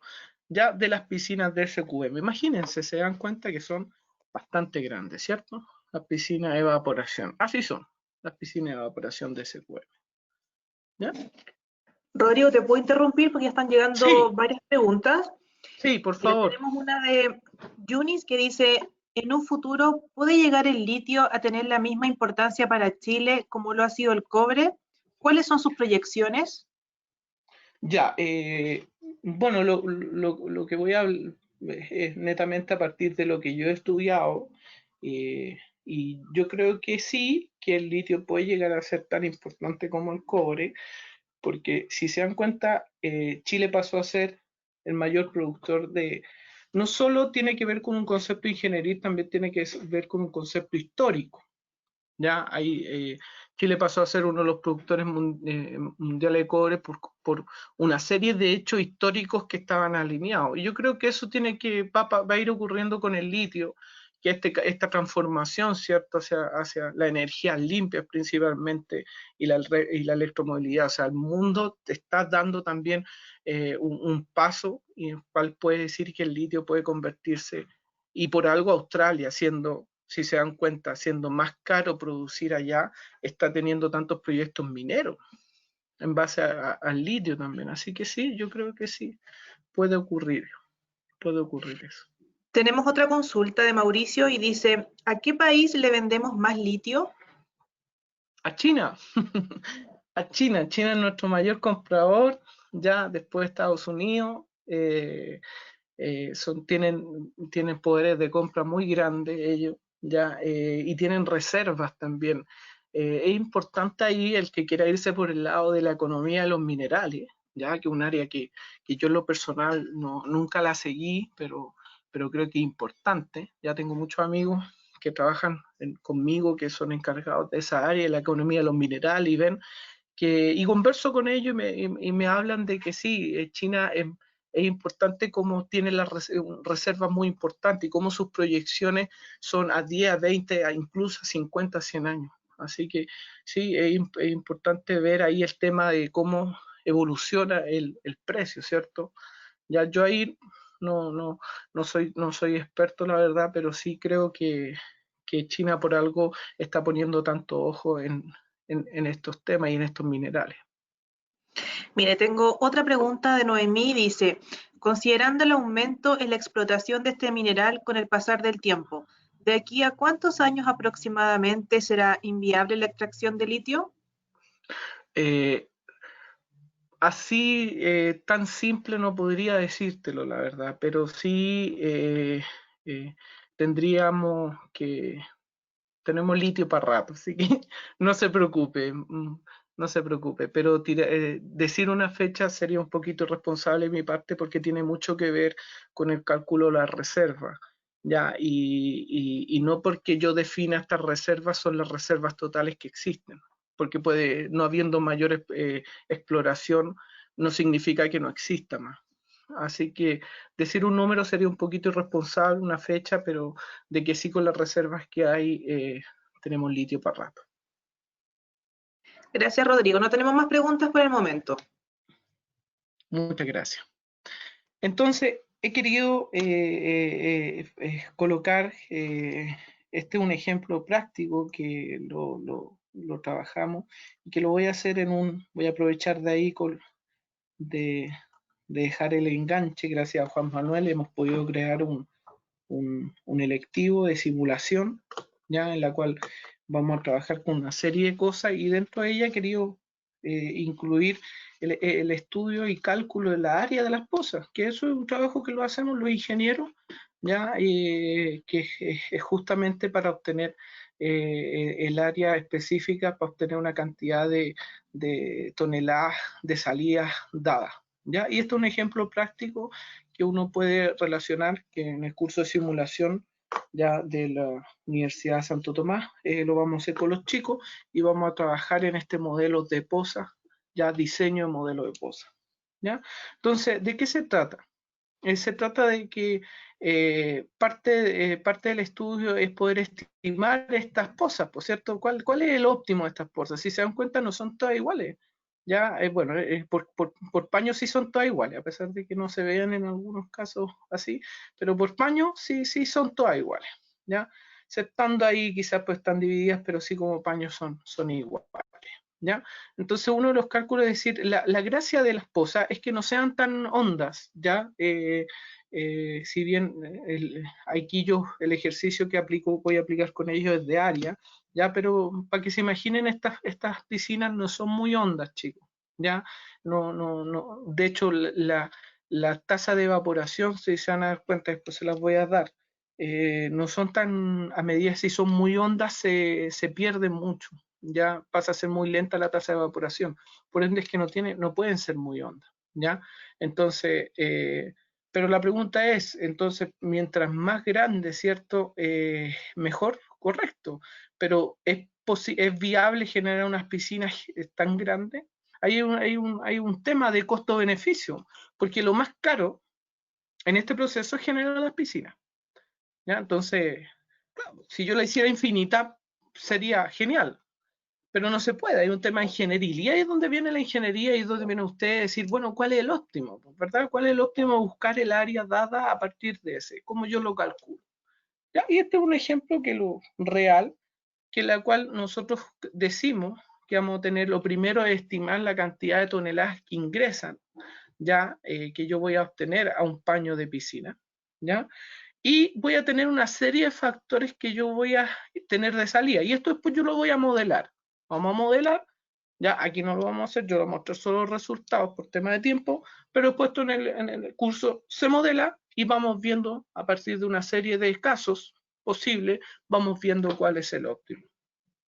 ya de las piscinas de SQM. Imagínense, se dan cuenta que son bastante grandes, ¿cierto? Las piscinas de evaporación, así son, las piscinas de evaporación de SQM, ¿ya? Rodrigo, ¿te puedo interrumpir porque ya están llegando Sí, varias preguntas? sí, por Mira, favor. tenemos una de Yunis que dice, ¿en un futuro puede llegar el litio a tener la misma importancia para Chile como lo ha sido el cobre? ¿Cuáles son sus proyecciones? Ya, bueno, lo que voy a es netamente a partir de lo que yo he estudiado, eh, y yo creo que sí, que el litio puede llegar a ser tan importante como el cobre, porque si se dan cuenta, Chile pasó a ser el mayor productor de... No solo tiene que ver con un concepto ingenieril, también tiene que ver con un concepto histórico. Ya ahí Chile pasó a ser uno de los productores mundiales de cobre por una serie de hechos históricos que estaban alineados. Y yo creo que eso va a ir ocurriendo con el litio, que esta transformación, ¿cierto?, hacia la energía limpia principalmente y la electromovilidad. O sea, el mundo te está dando también un paso y el cual puede decir que el litio puede convertirse, y por algo Australia, siendo, si se dan cuenta, siendo más caro producir allá, está teniendo tantos proyectos mineros en base al litio también. Así que sí, yo creo que sí, puede ocurrir eso. Tenemos otra consulta de Mauricio y dice, ¿a qué país le vendemos más litio? A China, a China, China es nuestro mayor comprador, ya después de Estados Unidos. Tienen poderes de compra muy grandes ellos, ya, y tienen reservas también. Es importante ahí el que quiera irse por el lado de la economía de los minerales, ya que es un área que yo en lo personal nunca la seguí, pero creo que es importante. Ya tengo muchos amigos que trabajan conmigo, que son encargados de esa área, de la economía de los minerales, y ven y converso con ellos y me hablan de que sí, China es importante cómo tiene las reservas muy importantes y cómo sus proyecciones son a 10, a 20, a incluso a 50, 100 años. Así que sí, es importante ver ahí el tema de cómo evoluciona el precio, ¿cierto? Ya yo ahí no soy experto, la verdad, pero sí creo que China por algo está poniendo tanto ojo en estos temas y en estos minerales. Mire, tengo otra pregunta de Noemí, dice, considerando el aumento en la explotación de este mineral con el pasar del tiempo, ¿de aquí a cuántos años aproximadamente será inviable la extracción de litio? Eh, Así, tan simple no podría decírtelo, la verdad, pero sí eh, tendríamos que, tenemos litio para rato, así que no se preocupe, no se preocupe, pero decir una fecha sería un poquito irresponsable de mi parte porque tiene mucho que ver con el cálculo de las reservas, ¿ya? Y no porque yo defina estas reservas son las reservas totales que existen, porque puede, no habiendo mayor exploración, no significa que no exista más. Así que decir un número sería un poquito irresponsable, una fecha, pero de que sí con las reservas que hay tenemos litio para rato. Gracias, Rodrigo. No tenemos más preguntas por el momento. Muchas gracias. Entonces, he querido colocar, este es un ejemplo práctico que lo trabajamos y que lo voy a hacer voy a aprovechar de ahí de, de dejar el enganche, gracias a Juan Manuel hemos podido crear un electivo de simulación, ya en la cual vamos a trabajar con una serie de cosas y dentro de ella he querido incluir el estudio y cálculo de la área de las pozas, que eso es un trabajo que lo hacemos los ingenieros, ya que es justamente para obtener el área específica, para obtener una cantidad de toneladas de salidas dadas. ¿Ya? Y esto es un ejemplo práctico que uno puede relacionar, que en el curso de simulación ya de la Universidad de Santo Tomás lo vamos a hacer con los chicos y vamos a trabajar en este modelo de posa, ya diseño de modelo de posa. ¿Ya? Entonces, ¿de qué se trata? Se trata de que parte del estudio es poder estimar estas pozas, ¿por cierto? ¿Cuál es el óptimo de estas pozas? Si se dan cuenta, no son todas iguales. Ya, bueno, por paño sí son todas iguales, a pesar de que no se vean en algunos casos así, pero por paño sí son todas iguales, ¿ya? Exceptando ahí quizás pues están divididas, pero sí como paños son iguales, ¿ya? Entonces uno de los cálculos es decir, la gracia de las pozas es que no sean tan hondas, ¿ya? Si bien aquí yo el ejercicio que voy a aplicar con ellos es de área, ¿ya? Pero para que se imaginen, estas piscinas no son muy hondas, chicos, ¿ya? No. De hecho, la tasa de evaporación, si se van a dar cuenta, después se las voy a dar, no son tan, a medida si son muy hondas, se pierden mucho, ya pasa a ser muy lenta la tasa de evaporación. Por ende es que no pueden ser muy hondas, ¿ya? Entonces, pero la pregunta es, entonces, mientras más grande, ¿cierto? Mejor, correcto, pero ¿es viable generar unas piscinas tan grandes? Hay un tema de costo-beneficio, porque lo más caro en este proceso es generar las piscinas, ¿ya? Entonces, claro, si yo la hiciera infinita, sería genial, pero no se puede, hay un tema ingenieril, y ahí es donde viene la ingeniería y es donde viene usted a decir, bueno, ¿cuál es el óptimo? ¿Verdad? ¿Cuál es el óptimo? Buscar el área dada a partir de ese, cómo yo lo calculo. ¿Ya? Y este es un ejemplo que lo real, que la cual nosotros decimos que vamos a tener, lo primero es estimar la cantidad de toneladas que ingresan, ya que yo voy a obtener a un paño de piscina, ¿ya? Y voy a tener una serie de factores que yo voy a tener de salida. Y esto después yo lo voy a modelar. Vamos a modelar, ya aquí no lo vamos a hacer, yo lo voy a mostrar solo los resultados por tema de tiempo, pero después en el curso se modela y vamos viendo a partir de una serie de casos posibles, vamos viendo cuál es el óptimo.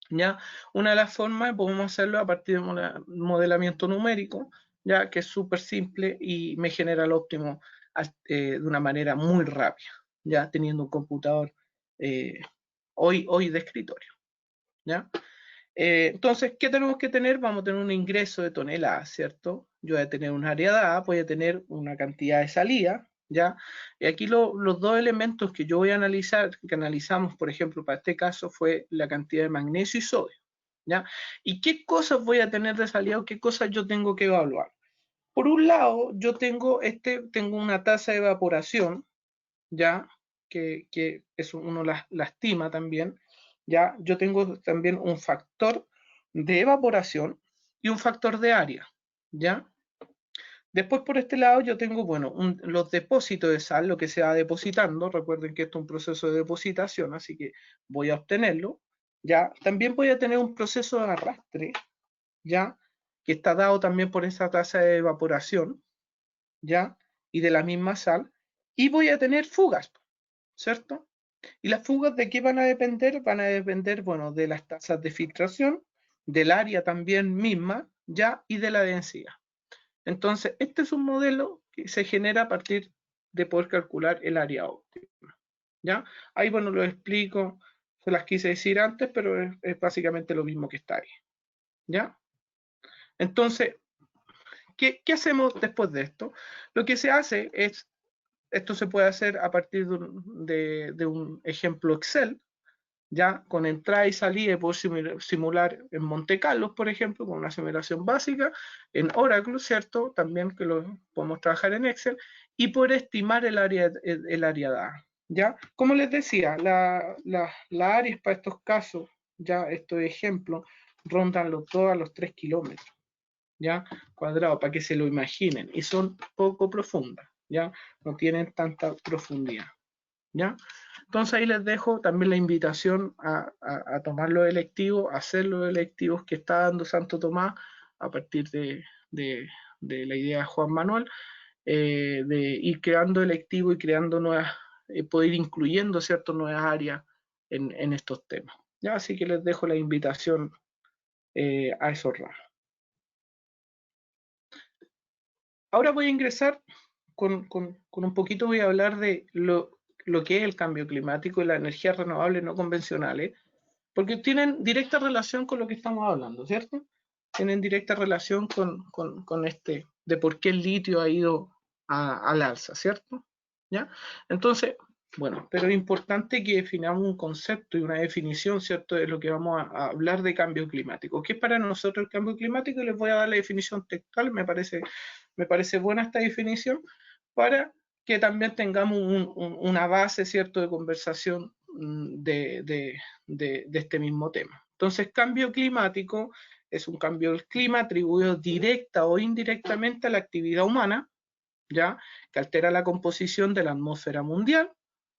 ¿Ya? Una de las formas podemos hacerlo a partir de un modelamiento numérico, ya que es súper simple y me genera el óptimo de una manera muy rápida, ya teniendo un computador eh, hoy de escritorio. ¿Ya? Entonces, ¿qué tenemos que tener? Vamos a tener un ingreso de toneladas, ¿cierto? Yo voy a tener un área dada, voy a tener una cantidad de salida, ¿ya? Y aquí los dos elementos que yo voy a analizar, que analizamos, por ejemplo, para este caso, fue la cantidad de magnesio y sodio, ¿ya? ¿Y qué cosas voy a tener de salida o qué cosas yo tengo que evaluar? Por un lado, yo tengo una tasa de evaporación, ¿ya? Que eso uno la estima también, ¿ya? Yo tengo también un factor de evaporación y un factor de área, ¿ya? Después por este lado yo tengo, bueno, los depósitos de sal, lo que se va depositando. Recuerden que esto es un proceso de depositación, así que voy a obtenerlo, ¿ya? También voy a tener un proceso de arrastre, ¿ya? Que está dado también por esa tasa de evaporación, ¿ya? Y de la misma sal. Y voy a tener fugas, ¿cierto? ¿Y las fugas de qué van a depender? Van a depender, bueno, de las tasas de filtración, del área también misma, ¿ya? Y de la densidad. Entonces, este es un modelo que se genera a partir de poder calcular el área óptima, ¿ya? Ahí, bueno, lo explico, se las quise decir antes, pero es básicamente lo mismo que está ahí, ¿ya? Entonces, ¿qué hacemos después de esto? Lo que se hace es, esto se puede hacer a partir de un ejemplo Excel, ya con entrada y salida, puedo simular en Monte Carlo, por ejemplo, con una simulación básica, en Oracle, ¿cierto? También que lo podemos trabajar en Excel, y poder estimar el área dada, ¿ya? Como les decía, la áreas para estos casos, ya estos ejemplos, rondan todos los 3 kilómetros, ¿ya? Cuadrado, para que se lo imaginen, y son poco profundas, ¿ya? No tienen tanta profundidad, ¿ya? Entonces ahí les dejo también la invitación a tomar los electivos, a hacer los electivos que está dando Santo Tomás a partir de la idea de Juan Manuel, de ir creando electivos y creando nuevas, poder ir incluyendo ciertas nuevas áreas en estos temas. ¿Ya? Así que les dejo la invitación a esos rasgos. Ahora voy a ingresar con un poquito, voy a hablar de lo que es el cambio climático y las energías renovables no convencionales, porque tienen directa relación con lo que estamos hablando, ¿cierto? Tienen directa relación con este, de por qué el litio ha ido al alza, ¿cierto? ¿Ya? Entonces, bueno, pero es importante que definamos un concepto y una definición, ¿cierto?, de lo que vamos a hablar de cambio climático. ¿Qué es para nosotros el cambio climático? Les voy a dar la definición textual, me parece buena esta definición, para que también tengamos una base, ¿cierto?, de conversación de este mismo tema. Entonces, cambio climático es un cambio del clima atribuido directa o indirectamente a la actividad humana, ¿ya? Que altera la composición de la atmósfera mundial,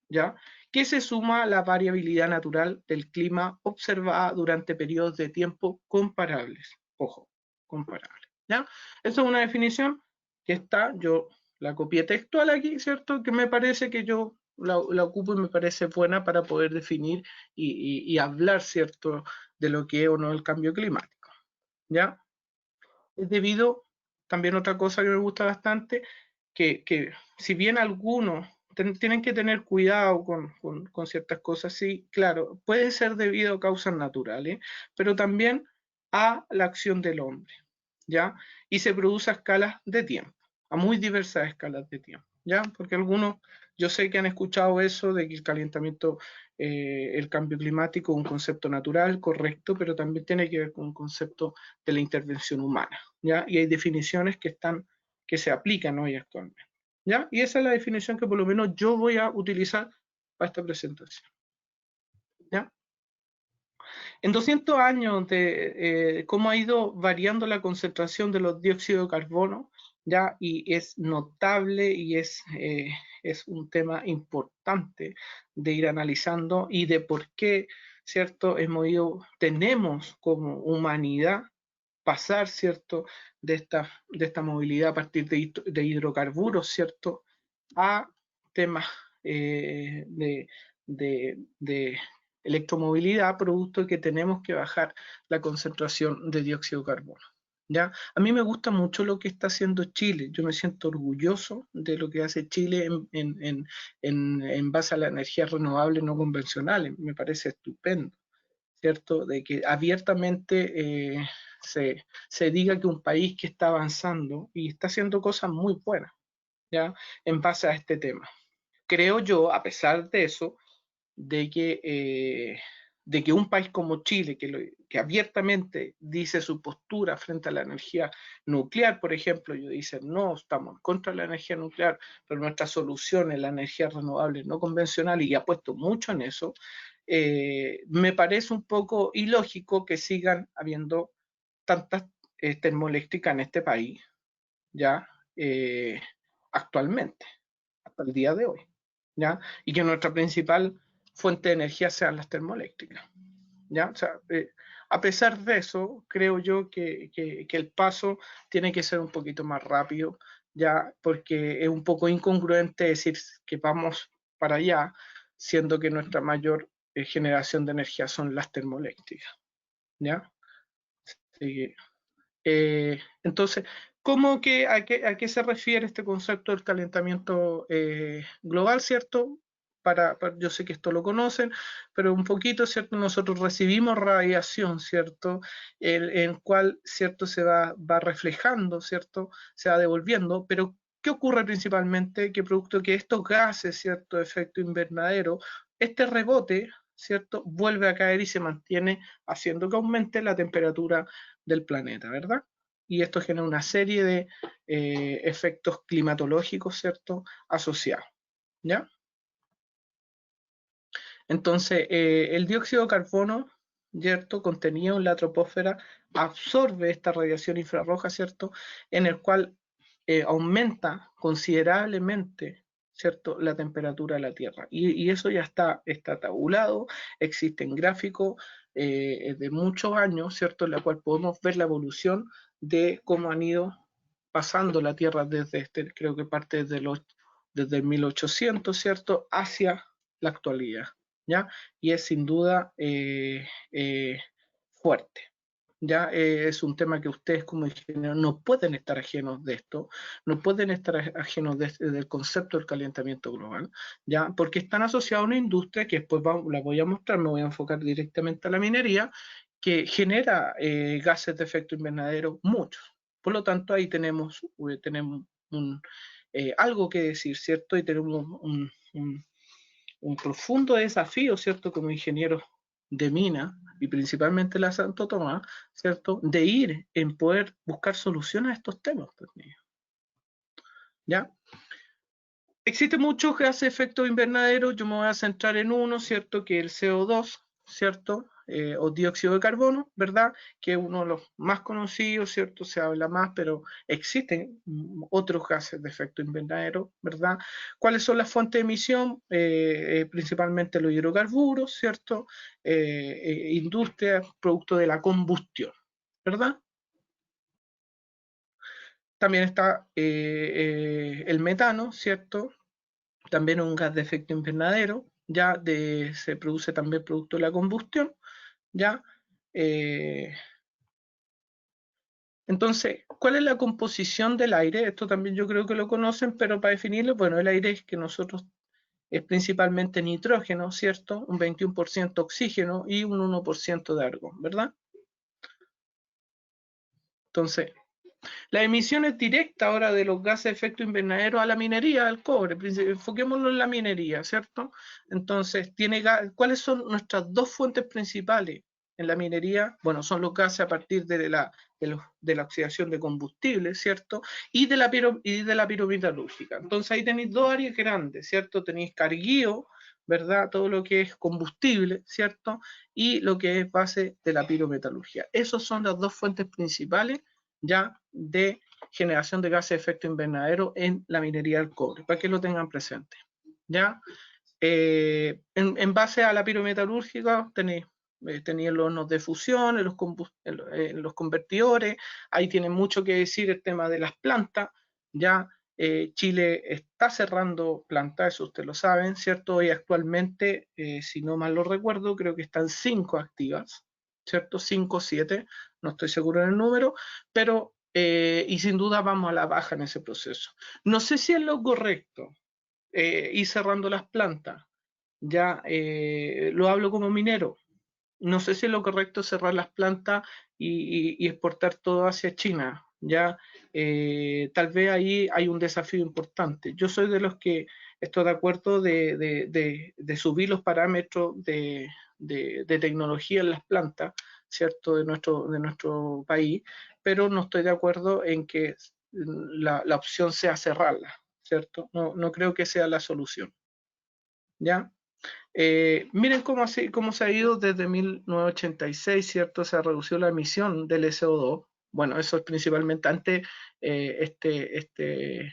¿ya? Que se suma a la variabilidad natural del clima observada durante periodos de tiempo comparables. Ojo, comparables, ¿ya? Esa es una definición que está, yo la copié textual aquí, ¿cierto? Que me parece que yo la ocupo y me parece buena para poder definir y hablar, ¿cierto?, de lo que es o no el cambio climático, ¿ya? Es debido, también otra cosa que me gusta bastante, que si bien algunos tienen que tener cuidado con ciertas cosas, sí, claro, puede ser debido a causas naturales, pero también a la acción del hombre, ¿ya? Y se produce a escalas de tiempo, a muy diversas escalas de tiempo, ¿ya? Porque algunos, yo sé que han escuchado eso de que el calentamiento, el cambio climático es un concepto natural, correcto, pero también tiene que ver con un concepto de la intervención humana, ¿ya? Y hay definiciones que se aplican hoy actualmente, ¿ya? Y esa es la definición que por lo menos yo voy a utilizar para esta presentación, ¿ya? En 200 años de cómo ha ido variando la concentración de los dióxidos de carbono, ¿ya? Y es notable y es un tema importante de ir analizando y de por qué, ¿cierto? Tenemos como humanidad pasar, ¿cierto?, de esta movilidad a partir de hidrocarburos, ¿cierto?, a temas de electromovilidad, producto de que tenemos que bajar la concentración de dióxido de carbono. ¿Ya? A mí me gusta mucho lo que está haciendo Chile. Yo me siento orgulloso de lo que hace Chile en base a las energías renovables no convencionales. Me parece estupendo, ¿cierto? De que abiertamente se diga que un país que está avanzando y está haciendo cosas muy buenas, ¿ya? En base a este tema. Creo yo, a pesar de eso, de que un país como Chile, que abiertamente dice su postura frente a la energía nuclear, por ejemplo, ellos dicen, no, estamos en contra de la energía nuclear, pero nuestra solución es la energía renovable no convencional, y ha puesto mucho en eso, me parece un poco ilógico que sigan habiendo tantas termoeléctrica en este país, ya actualmente, hasta el día de hoy, ¿ya? Y que nuestra principal fuente de energía sean las termoeléctricas, ¿ya? O sea, a pesar de eso, creo yo que el paso tiene que ser un poquito más rápido, ya, porque es un poco incongruente decir que vamos para allá, siendo que nuestra mayor generación de energía son las termoeléctricas, ¿ya? Sí. Entonces, ¿cómo que a qué se refiere este concepto del calentamiento global, ¿cierto? Yo sé que esto lo conocen, pero un poquito, ¿cierto? Nosotros recibimos radiación, ¿cierto? En cual, ¿cierto? Va reflejando, ¿cierto? Se va devolviendo, pero ¿qué ocurre principalmente? Que producto que estos gases, ¿cierto? De efecto invernadero, este rebote, ¿cierto? Vuelve a caer y se mantiene haciendo que aumente la temperatura del planeta, ¿verdad? Y esto genera una serie de efectos climatológicos, ¿cierto? Asociados, ¿ya? Entonces, el dióxido de carbono, ¿cierto? Contenido en la troposfera absorbe esta radiación infrarroja, ¿cierto? En el cual aumenta considerablemente, ¿cierto? La temperatura de la Tierra. Y eso ya está tabulado, existen gráficos de muchos años, ¿cierto? En la cual podemos ver la evolución de cómo han ido pasando la Tierra desde creo que parte desde el 1800, ¿cierto? Hacia la actualidad, ¿ya? Y es sin duda fuerte. Ya es un tema que ustedes como ingenieros no pueden estar ajenos de esto, no pueden estar ajenos del concepto del calentamiento global, ya, porque están asociados a una industria que después la voy a mostrar, me voy a enfocar directamente a la minería, que genera gases de efecto invernadero muchos. Por lo tanto, ahí tenemos algo que decir, ¿cierto? Y tenemos un profundo desafío, ¿cierto? Como ingenieros de mina y principalmente la Santo Tomás, ¿cierto? De ir en poder buscar soluciones a estos temas, pues, ¿ya? Existen muchos gases de efecto invernadero, yo me voy a centrar en uno, ¿cierto? Que es el CO2, ¿cierto? O dióxido de carbono, ¿verdad? Que es uno de los más conocidos, ¿cierto? Se habla más, pero existen otros gases de efecto invernadero, ¿verdad? ¿Cuáles son las fuentes de emisión? Principalmente los hidrocarburos, ¿cierto? Industria, producto de la combustión, ¿verdad? También está el metano, ¿cierto? También un gas de efecto invernadero, se produce también producto de la combustión, ya. Entonces, ¿cuál es la composición del aire? Esto también yo creo que lo conocen, pero para definirlo, bueno, el aire es que nosotros es principalmente nitrógeno, ¿cierto? Un 21% oxígeno y un 1% de argón, ¿verdad? Entonces, las emisiones directas ahora de los gases de efecto invernadero a la minería, al cobre, enfoquémoslo en la minería, ¿cierto? Entonces, ¿cuáles son nuestras dos fuentes principales en la minería? Bueno, son los gases a partir de la oxidación de combustible, ¿cierto? Y de la pirometalúrgica. Entonces, ahí tenéis dos áreas grandes, ¿cierto? Tenéis carguío, ¿verdad? Todo lo que es combustible, ¿cierto? Y lo que es base de la pirometalurgia. Esas son las dos fuentes principales ya de generación de gases de efecto invernadero en la minería del cobre, para que lo tengan presente. ¿Ya? En base a la pirometalúrgica tenéis los hornos de fusión, los convertidores, ahí tienen mucho que decir el tema de las plantas, ya Chile está cerrando plantas, eso ustedes lo saben, ¿cierto? Y actualmente, si no mal lo recuerdo, creo que están 5 activas, ¿cierto? 5 o 7, no estoy seguro en el número, pero, y sin duda vamos a la baja en ese proceso. No sé si es lo correcto ir cerrando las plantas, ya lo hablo como minero, no sé si es lo correcto cerrar las plantas y exportar todo hacia China, ya tal vez ahí hay un desafío importante. Yo soy de los que estoy de acuerdo de subir los parámetros de tecnología en las plantas, ¿cierto? De nuestro país, pero no estoy de acuerdo en que la opción sea cerrarla, ¿cierto? No creo que sea la solución, ¿ya? Miren cómo se ha ido desde 1986, ¿cierto? Se ha reducido la emisión del SO2, bueno, eso es principalmente antes, el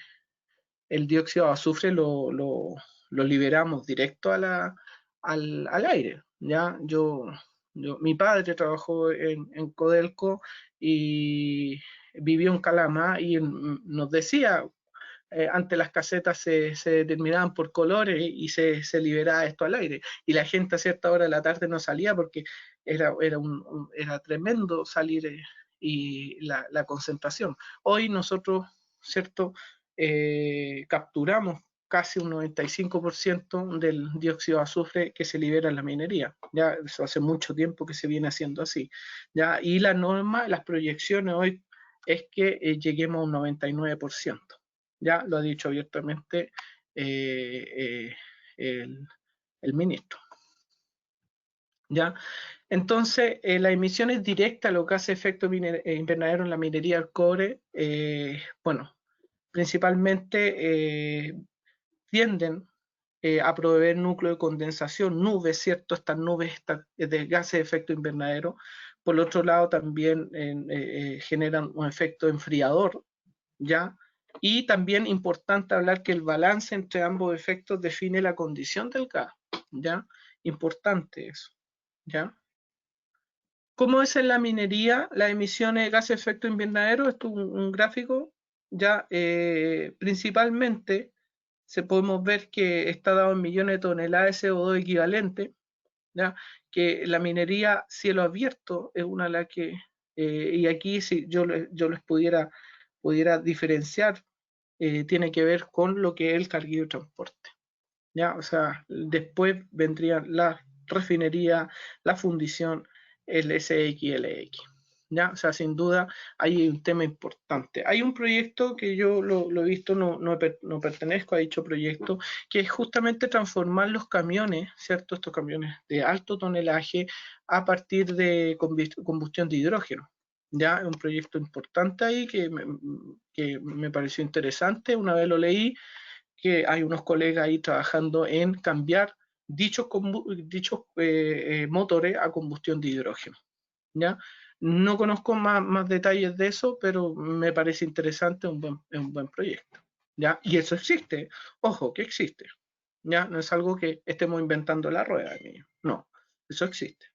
dióxido de azufre lo liberamos directo al aire, ¿ya? Mi padre trabajó en Codelco y vivió en Calama y nos decía, antes las casetas se determinaban por colores y se liberaba esto al aire. Y la gente a cierta hora de la tarde no salía porque era tremendo salir y la concentración. Hoy nosotros, ¿cierto? Capturamos casi un 95% del dióxido de azufre que se libera en la minería. Ya eso hace mucho tiempo que se viene haciendo así. ¿Ya? Y la norma, las proyecciones hoy es que lleguemos a un 99%. Ya lo ha dicho abiertamente el ministro. ¿Ya? Entonces, las emisiones directas, lo que hace efecto invernadero en la minería del cobre, bueno, principalmente tienden a proveer núcleo de condensación, nubes, ¿cierto? Estas nubes de gases de efecto invernadero. Por otro lado, también generan un efecto enfriador, ¿ya? Y también importante hablar que el balance entre ambos efectos define la condición del gas, ¿ya? Importante eso, ¿ya? ¿Cómo es en la minería las emisiones de gases de efecto invernadero? Esto es un gráfico, ya principalmente podemos ver que está dado en millones de toneladas de CO2 equivalente, ¿ya? Que la minería cielo abierto es una de las que, y aquí si yo les pudiera diferenciar, tiene que ver con lo que es el carguillo de transporte, ¿ya? O sea, después vendrían la refinería, la fundición, el SX y el LX. ¿Ya? O sea, sin duda hay un tema importante. Hay un proyecto que yo lo he visto, no pertenezco a dicho proyecto, que es justamente transformar los camiones, ¿cierto? Estos camiones de alto tonelaje a partir de combustión de hidrógeno. ¿Ya? Es un proyecto importante ahí que me pareció interesante. Una vez lo leí, que hay unos colegas ahí trabajando en cambiar dichos motores a combustión de hidrógeno. ¿Ya? No conozco más detalles de eso, pero me parece interesante, es un buen proyecto. ¿Ya? Y eso existe, ojo, que existe. ¿Ya? No es algo que estemos inventando la rueda, no, eso existe.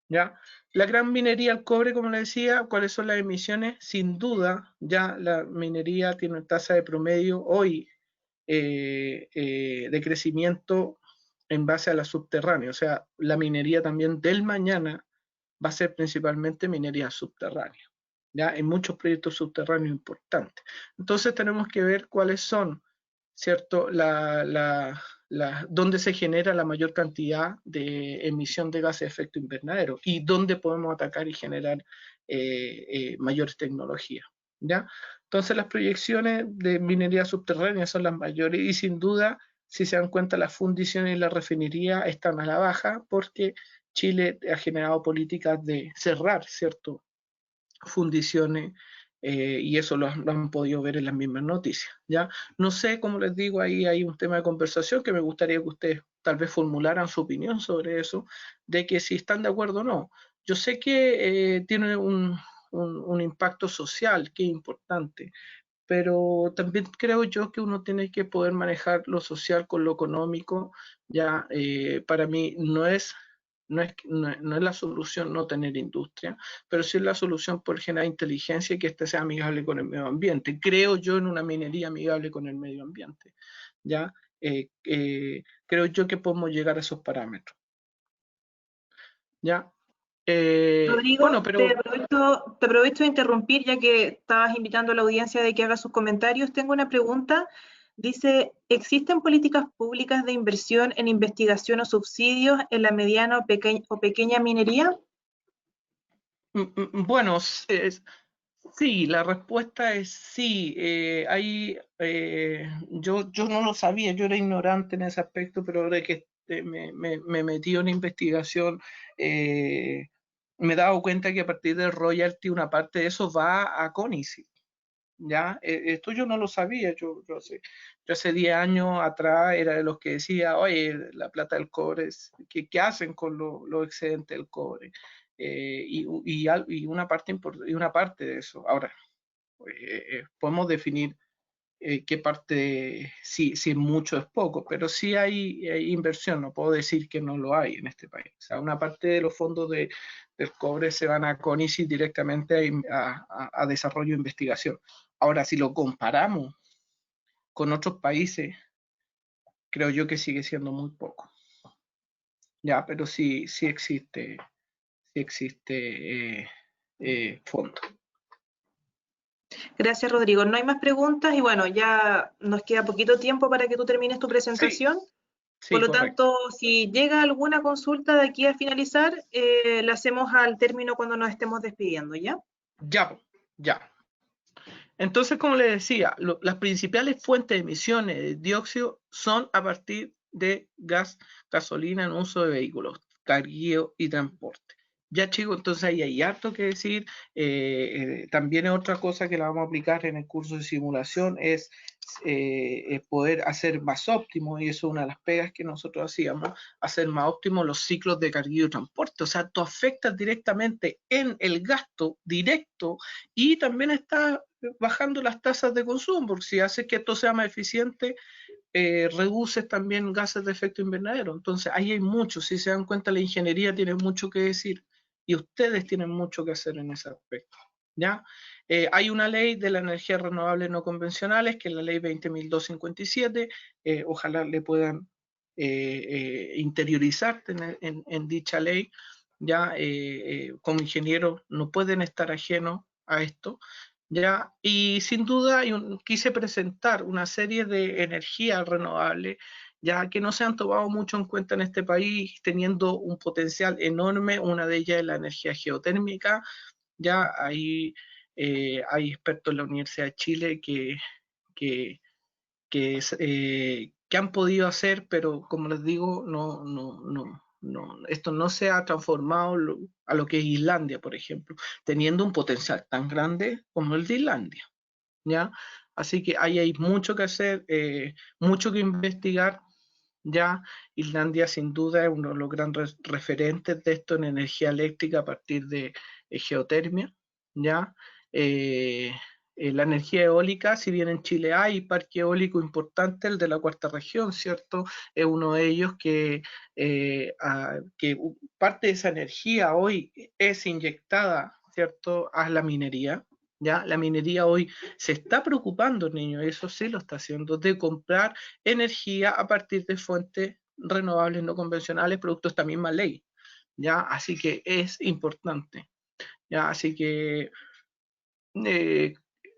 ¿Ya? La gran minería al cobre, como le decía, ¿cuáles son las emisiones? Sin duda, ya la minería tiene una tasa de promedio hoy de crecimiento en base a la subterránea, o sea, la minería también del mañana va a ser principalmente minería subterránea. ¿Ya? Hay muchos proyectos subterráneos importantes. Entonces tenemos que ver cuáles son, ¿cierto? Dónde se genera la mayor cantidad de emisión de gases de efecto invernadero y dónde podemos atacar y generar mayores tecnologías. ¿Ya? Entonces las proyecciones de minería subterránea son las mayores y sin duda, si se dan cuenta, las fundiciones y la refinería están a la baja porque Chile ha generado políticas de cerrar, ¿cierto? Fundiciones y eso lo han podido ver en las mismas noticias, ¿ya? No sé, como les digo, ahí hay un tema de conversación que me gustaría que ustedes tal vez formularan su opinión sobre eso, de que si están de acuerdo o no. Yo sé que tiene un impacto social que es importante, pero también creo yo que uno tiene que poder manejar lo social con lo económico. Ya para mí no es la solución no tener industria, pero sí es la solución por generar inteligencia y que éste sea amigable con el medio ambiente. Creo yo en una minería amigable con el medio ambiente. ¿Ya? Creo yo que podemos llegar a esos parámetros. ¿Ya? Bueno, Rodrigo, pero te aprovecho de interrumpir ya que estabas invitando a la audiencia de que haga sus comentarios. Tengo una pregunta. Dice, ¿existen políticas públicas de inversión en investigación o subsidios en la mediana o pequeña minería? bueno, sí, la respuesta es sí. Yo no lo sabía, yo era ignorante en ese aspecto, pero ahora que me metí en investigación, me he dado cuenta que a partir del royalty una parte de eso va a CONICET. ¿ya? Esto yo no lo sabía, yo hace 10 años atrás era de los que decía, oye, la plata del cobre, ¿qué hacen con los excedentes del cobre? Y una parte de eso. Ahora, podemos definir qué parte, si es mucho o es poco, pero sí hay inversión, no puedo decir que no lo hay en este país. O sea, una parte de los fondos del cobre se van a CONICIT directamente a desarrollo e investigación. Ahora, si lo comparamos con otros países, creo yo que sigue siendo muy poco. Ya, pero sí existe fondo. Gracias, Rodrigo. No hay más preguntas y bueno, ya nos queda poquito tiempo para que tú termines tu presentación. Por Sí, lo correcto. tanto, si llega alguna consulta de aquí a finalizar, la hacemos al término cuando nos estemos despidiendo, ¿ya? Ya. Entonces, como les decía, las principales fuentes de emisiones de dióxido son a partir de gas, gasolina en uso de vehículos, carguío y transporte. Ya, chicos, entonces ahí hay harto que decir. También otra cosa que la vamos a aplicar en el curso de simulación es poder hacer más óptimo, y eso es una de las pegas que nosotros hacíamos, hacer más óptimos los ciclos de carguío y transporte. O sea, tú afectas directamente en el gasto directo y también está bajando las tasas de consumo, porque si haces que esto sea más eficiente, reduces también gases de efecto invernadero. Entonces, ahí hay mucho. Si se dan cuenta, la ingeniería tiene mucho que decir y ustedes tienen mucho que hacer en ese aspecto. ¿Ya? Hay una ley de la energía renovable no convencionales, que es la ley 20.257. Ojalá le puedan interiorizar en dicha ley. Ya, como ingenieros no pueden estar ajenos a esto. ¿Ya? Y sin duda quise presentar una serie de energías renovables, ya que no se han tomado mucho en cuenta en este país, teniendo un potencial enorme. Una de ellas es la energía geotérmica. Ya hay expertos en la Universidad de Chile que, que han podido hacer, pero como les digo, esto no se ha transformado a lo que es Islandia, por ejemplo, teniendo un potencial tan grande como el de Islandia. ¿Ya? Así que ahí hay mucho que hacer, mucho que investigar. Ya Islandia sin duda es uno de los grandes referentes de esto en energía eléctrica a partir de geotermia. ¿Ya? Eh, la energía eólica, si bien en Chile hay parque eólico importante, el de la cuarta región, ¿cierto? Es uno de ellos que parte de esa energía hoy es inyectada, ¿cierto?, a la minería. ¿Ya? La minería hoy se está preocupando, niños, eso sí lo está haciendo, de comprar energía a partir de fuentes renovables no convencionales, producto de esta misma ley. ¿Ya? Así que es importante. ¿Ya? Así que eh,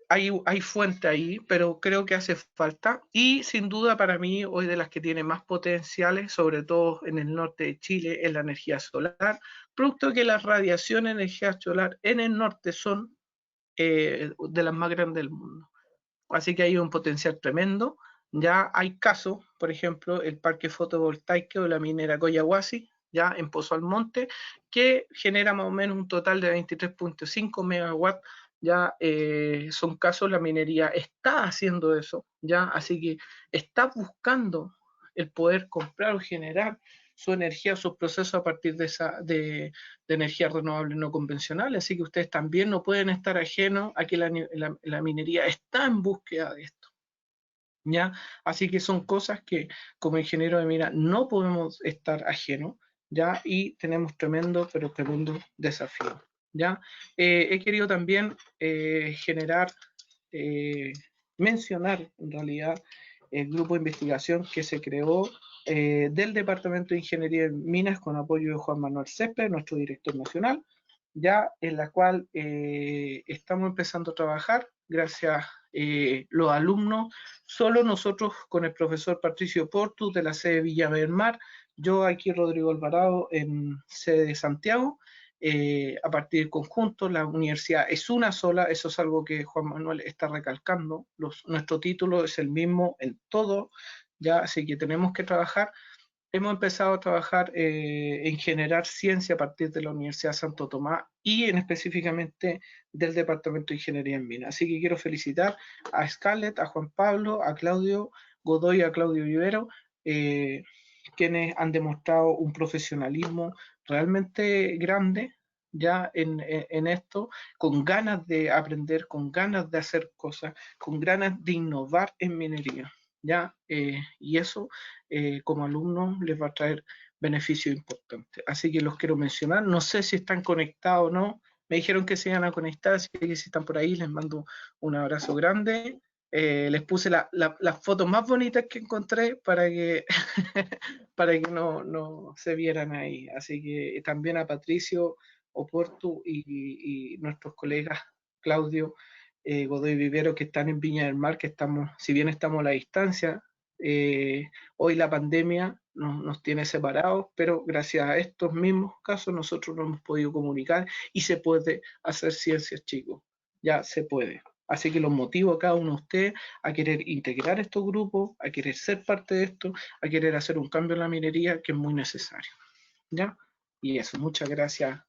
hay fuente ahí, pero creo que hace falta. Y sin duda para mí, hoy de las que tiene más potenciales, sobre todo en el norte de Chile, es la energía solar, producto de que las radiaciones de energía solar en el norte son de las más grandes del mundo. Así que hay un potencial tremendo. Ya hay casos, por ejemplo, el parque fotovoltaico de la minera Collahuasi, ya en Pozo Almonte, que genera más o menos un total de 23.5 megawatts. Ya son casos, la minería está haciendo eso, ya, así que está buscando el poder comprar o generar su energía, sus procesos a partir de energías renovables no convencionales, así que ustedes también no pueden estar ajenos a que la minería está en búsqueda de esto. ¿Ya? Así que son cosas que como ingeniero de mina no podemos estar ajenos, ¿ya? Y tenemos tremendo, pero tremendo desafío, ¿ya? He querido también eh, mencionar en realidad el grupo de investigación que se creó del Departamento de Ingeniería en Minas con apoyo de Juan Manuel Césped, nuestro director nacional, ya en la cual estamos empezando a trabajar gracias a los alumnos, solo nosotros con el profesor Patricio Portu de la sede Villa del Mar, yo aquí Rodrigo Alvarado en sede de Santiago, a partir del conjunto. La universidad es una sola, eso es algo que Juan Manuel está recalcando. Nuestro título es el mismo en todo, ya, así que tenemos que trabajar hemos empezado a trabajar en generar ciencia a partir de la Universidad Santo Tomás y específicamente del Departamento de Ingeniería en Minas. Así que quiero felicitar a Scarlett, a Juan Pablo, a Claudio Godoy, a Claudio Vivero, quienes han demostrado un profesionalismo realmente grande ya en esto, con ganas de aprender, con ganas de hacer cosas, con ganas de innovar en minería. ¿Ya? Y eso como alumnos les va a traer beneficios importantes. Así que los quiero mencionar. No sé si están conectados o no. Me dijeron que se iban a conectar, así que si están por ahí les mando un abrazo grande. Les puse las fotos más bonitas que encontré para que, para que no se vieran ahí. Así que también a Patricio Oporto y nuestros colegas Claudio Godoy Vivero, que están en Viña del Mar, que estamos, si bien estamos a la distancia, hoy la pandemia nos tiene separados, pero gracias a estos mismos casos nosotros nos hemos podido comunicar y se puede hacer ciencias, chicos, ya se puede. Así que los motivo a cada uno de ustedes a querer integrar estos grupos, a querer ser parte de esto, a querer hacer un cambio en la minería que es muy necesario. ¿Ya? Y eso, muchas gracias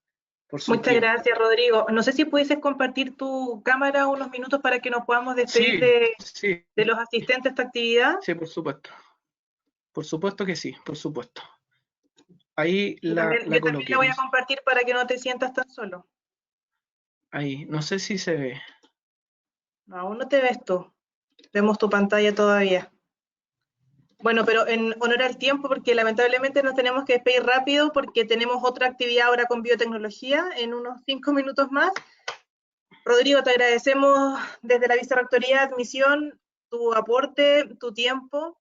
por su Muchas tiempo. gracias, Rodrigo. No sé si pudieses compartir tu cámara unos minutos para que nos podamos despedir Sí, sí, de los asistentes a esta actividad. sí, por supuesto. Por supuesto que sí, por supuesto. Ahí Yo la también coloqué. la voy a compartir para que no te sientas tan solo. Ahí, no sé si se ve. No, aún no te ves tú. Vemos tu pantalla todavía. Bueno, pero en honor al tiempo, porque lamentablemente nos tenemos que despedir rápido porque tenemos otra actividad ahora con biotecnología en unos 5 minutos más. Rodrigo, te agradecemos desde la Vicerrectoría de Admisión tu aporte, tu tiempo,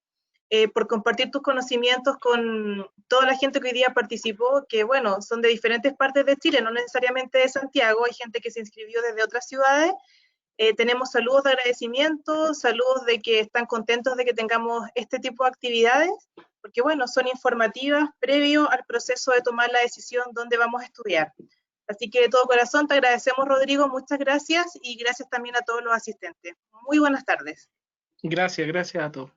por compartir tus conocimientos con toda la gente que hoy día participó, que bueno, son de diferentes partes de Chile, no necesariamente de Santiago, hay gente que se inscribió desde otras ciudades. Tenemos saludos de agradecimiento, saludos de que están contentos de que tengamos este tipo de actividades, porque bueno, son informativas previo al proceso de tomar la decisión dónde vamos a estudiar. Así que de todo corazón te agradecemos, Rodrigo, muchas gracias y gracias también a todos los asistentes. Muy buenas tardes. Gracias, gracias a todos.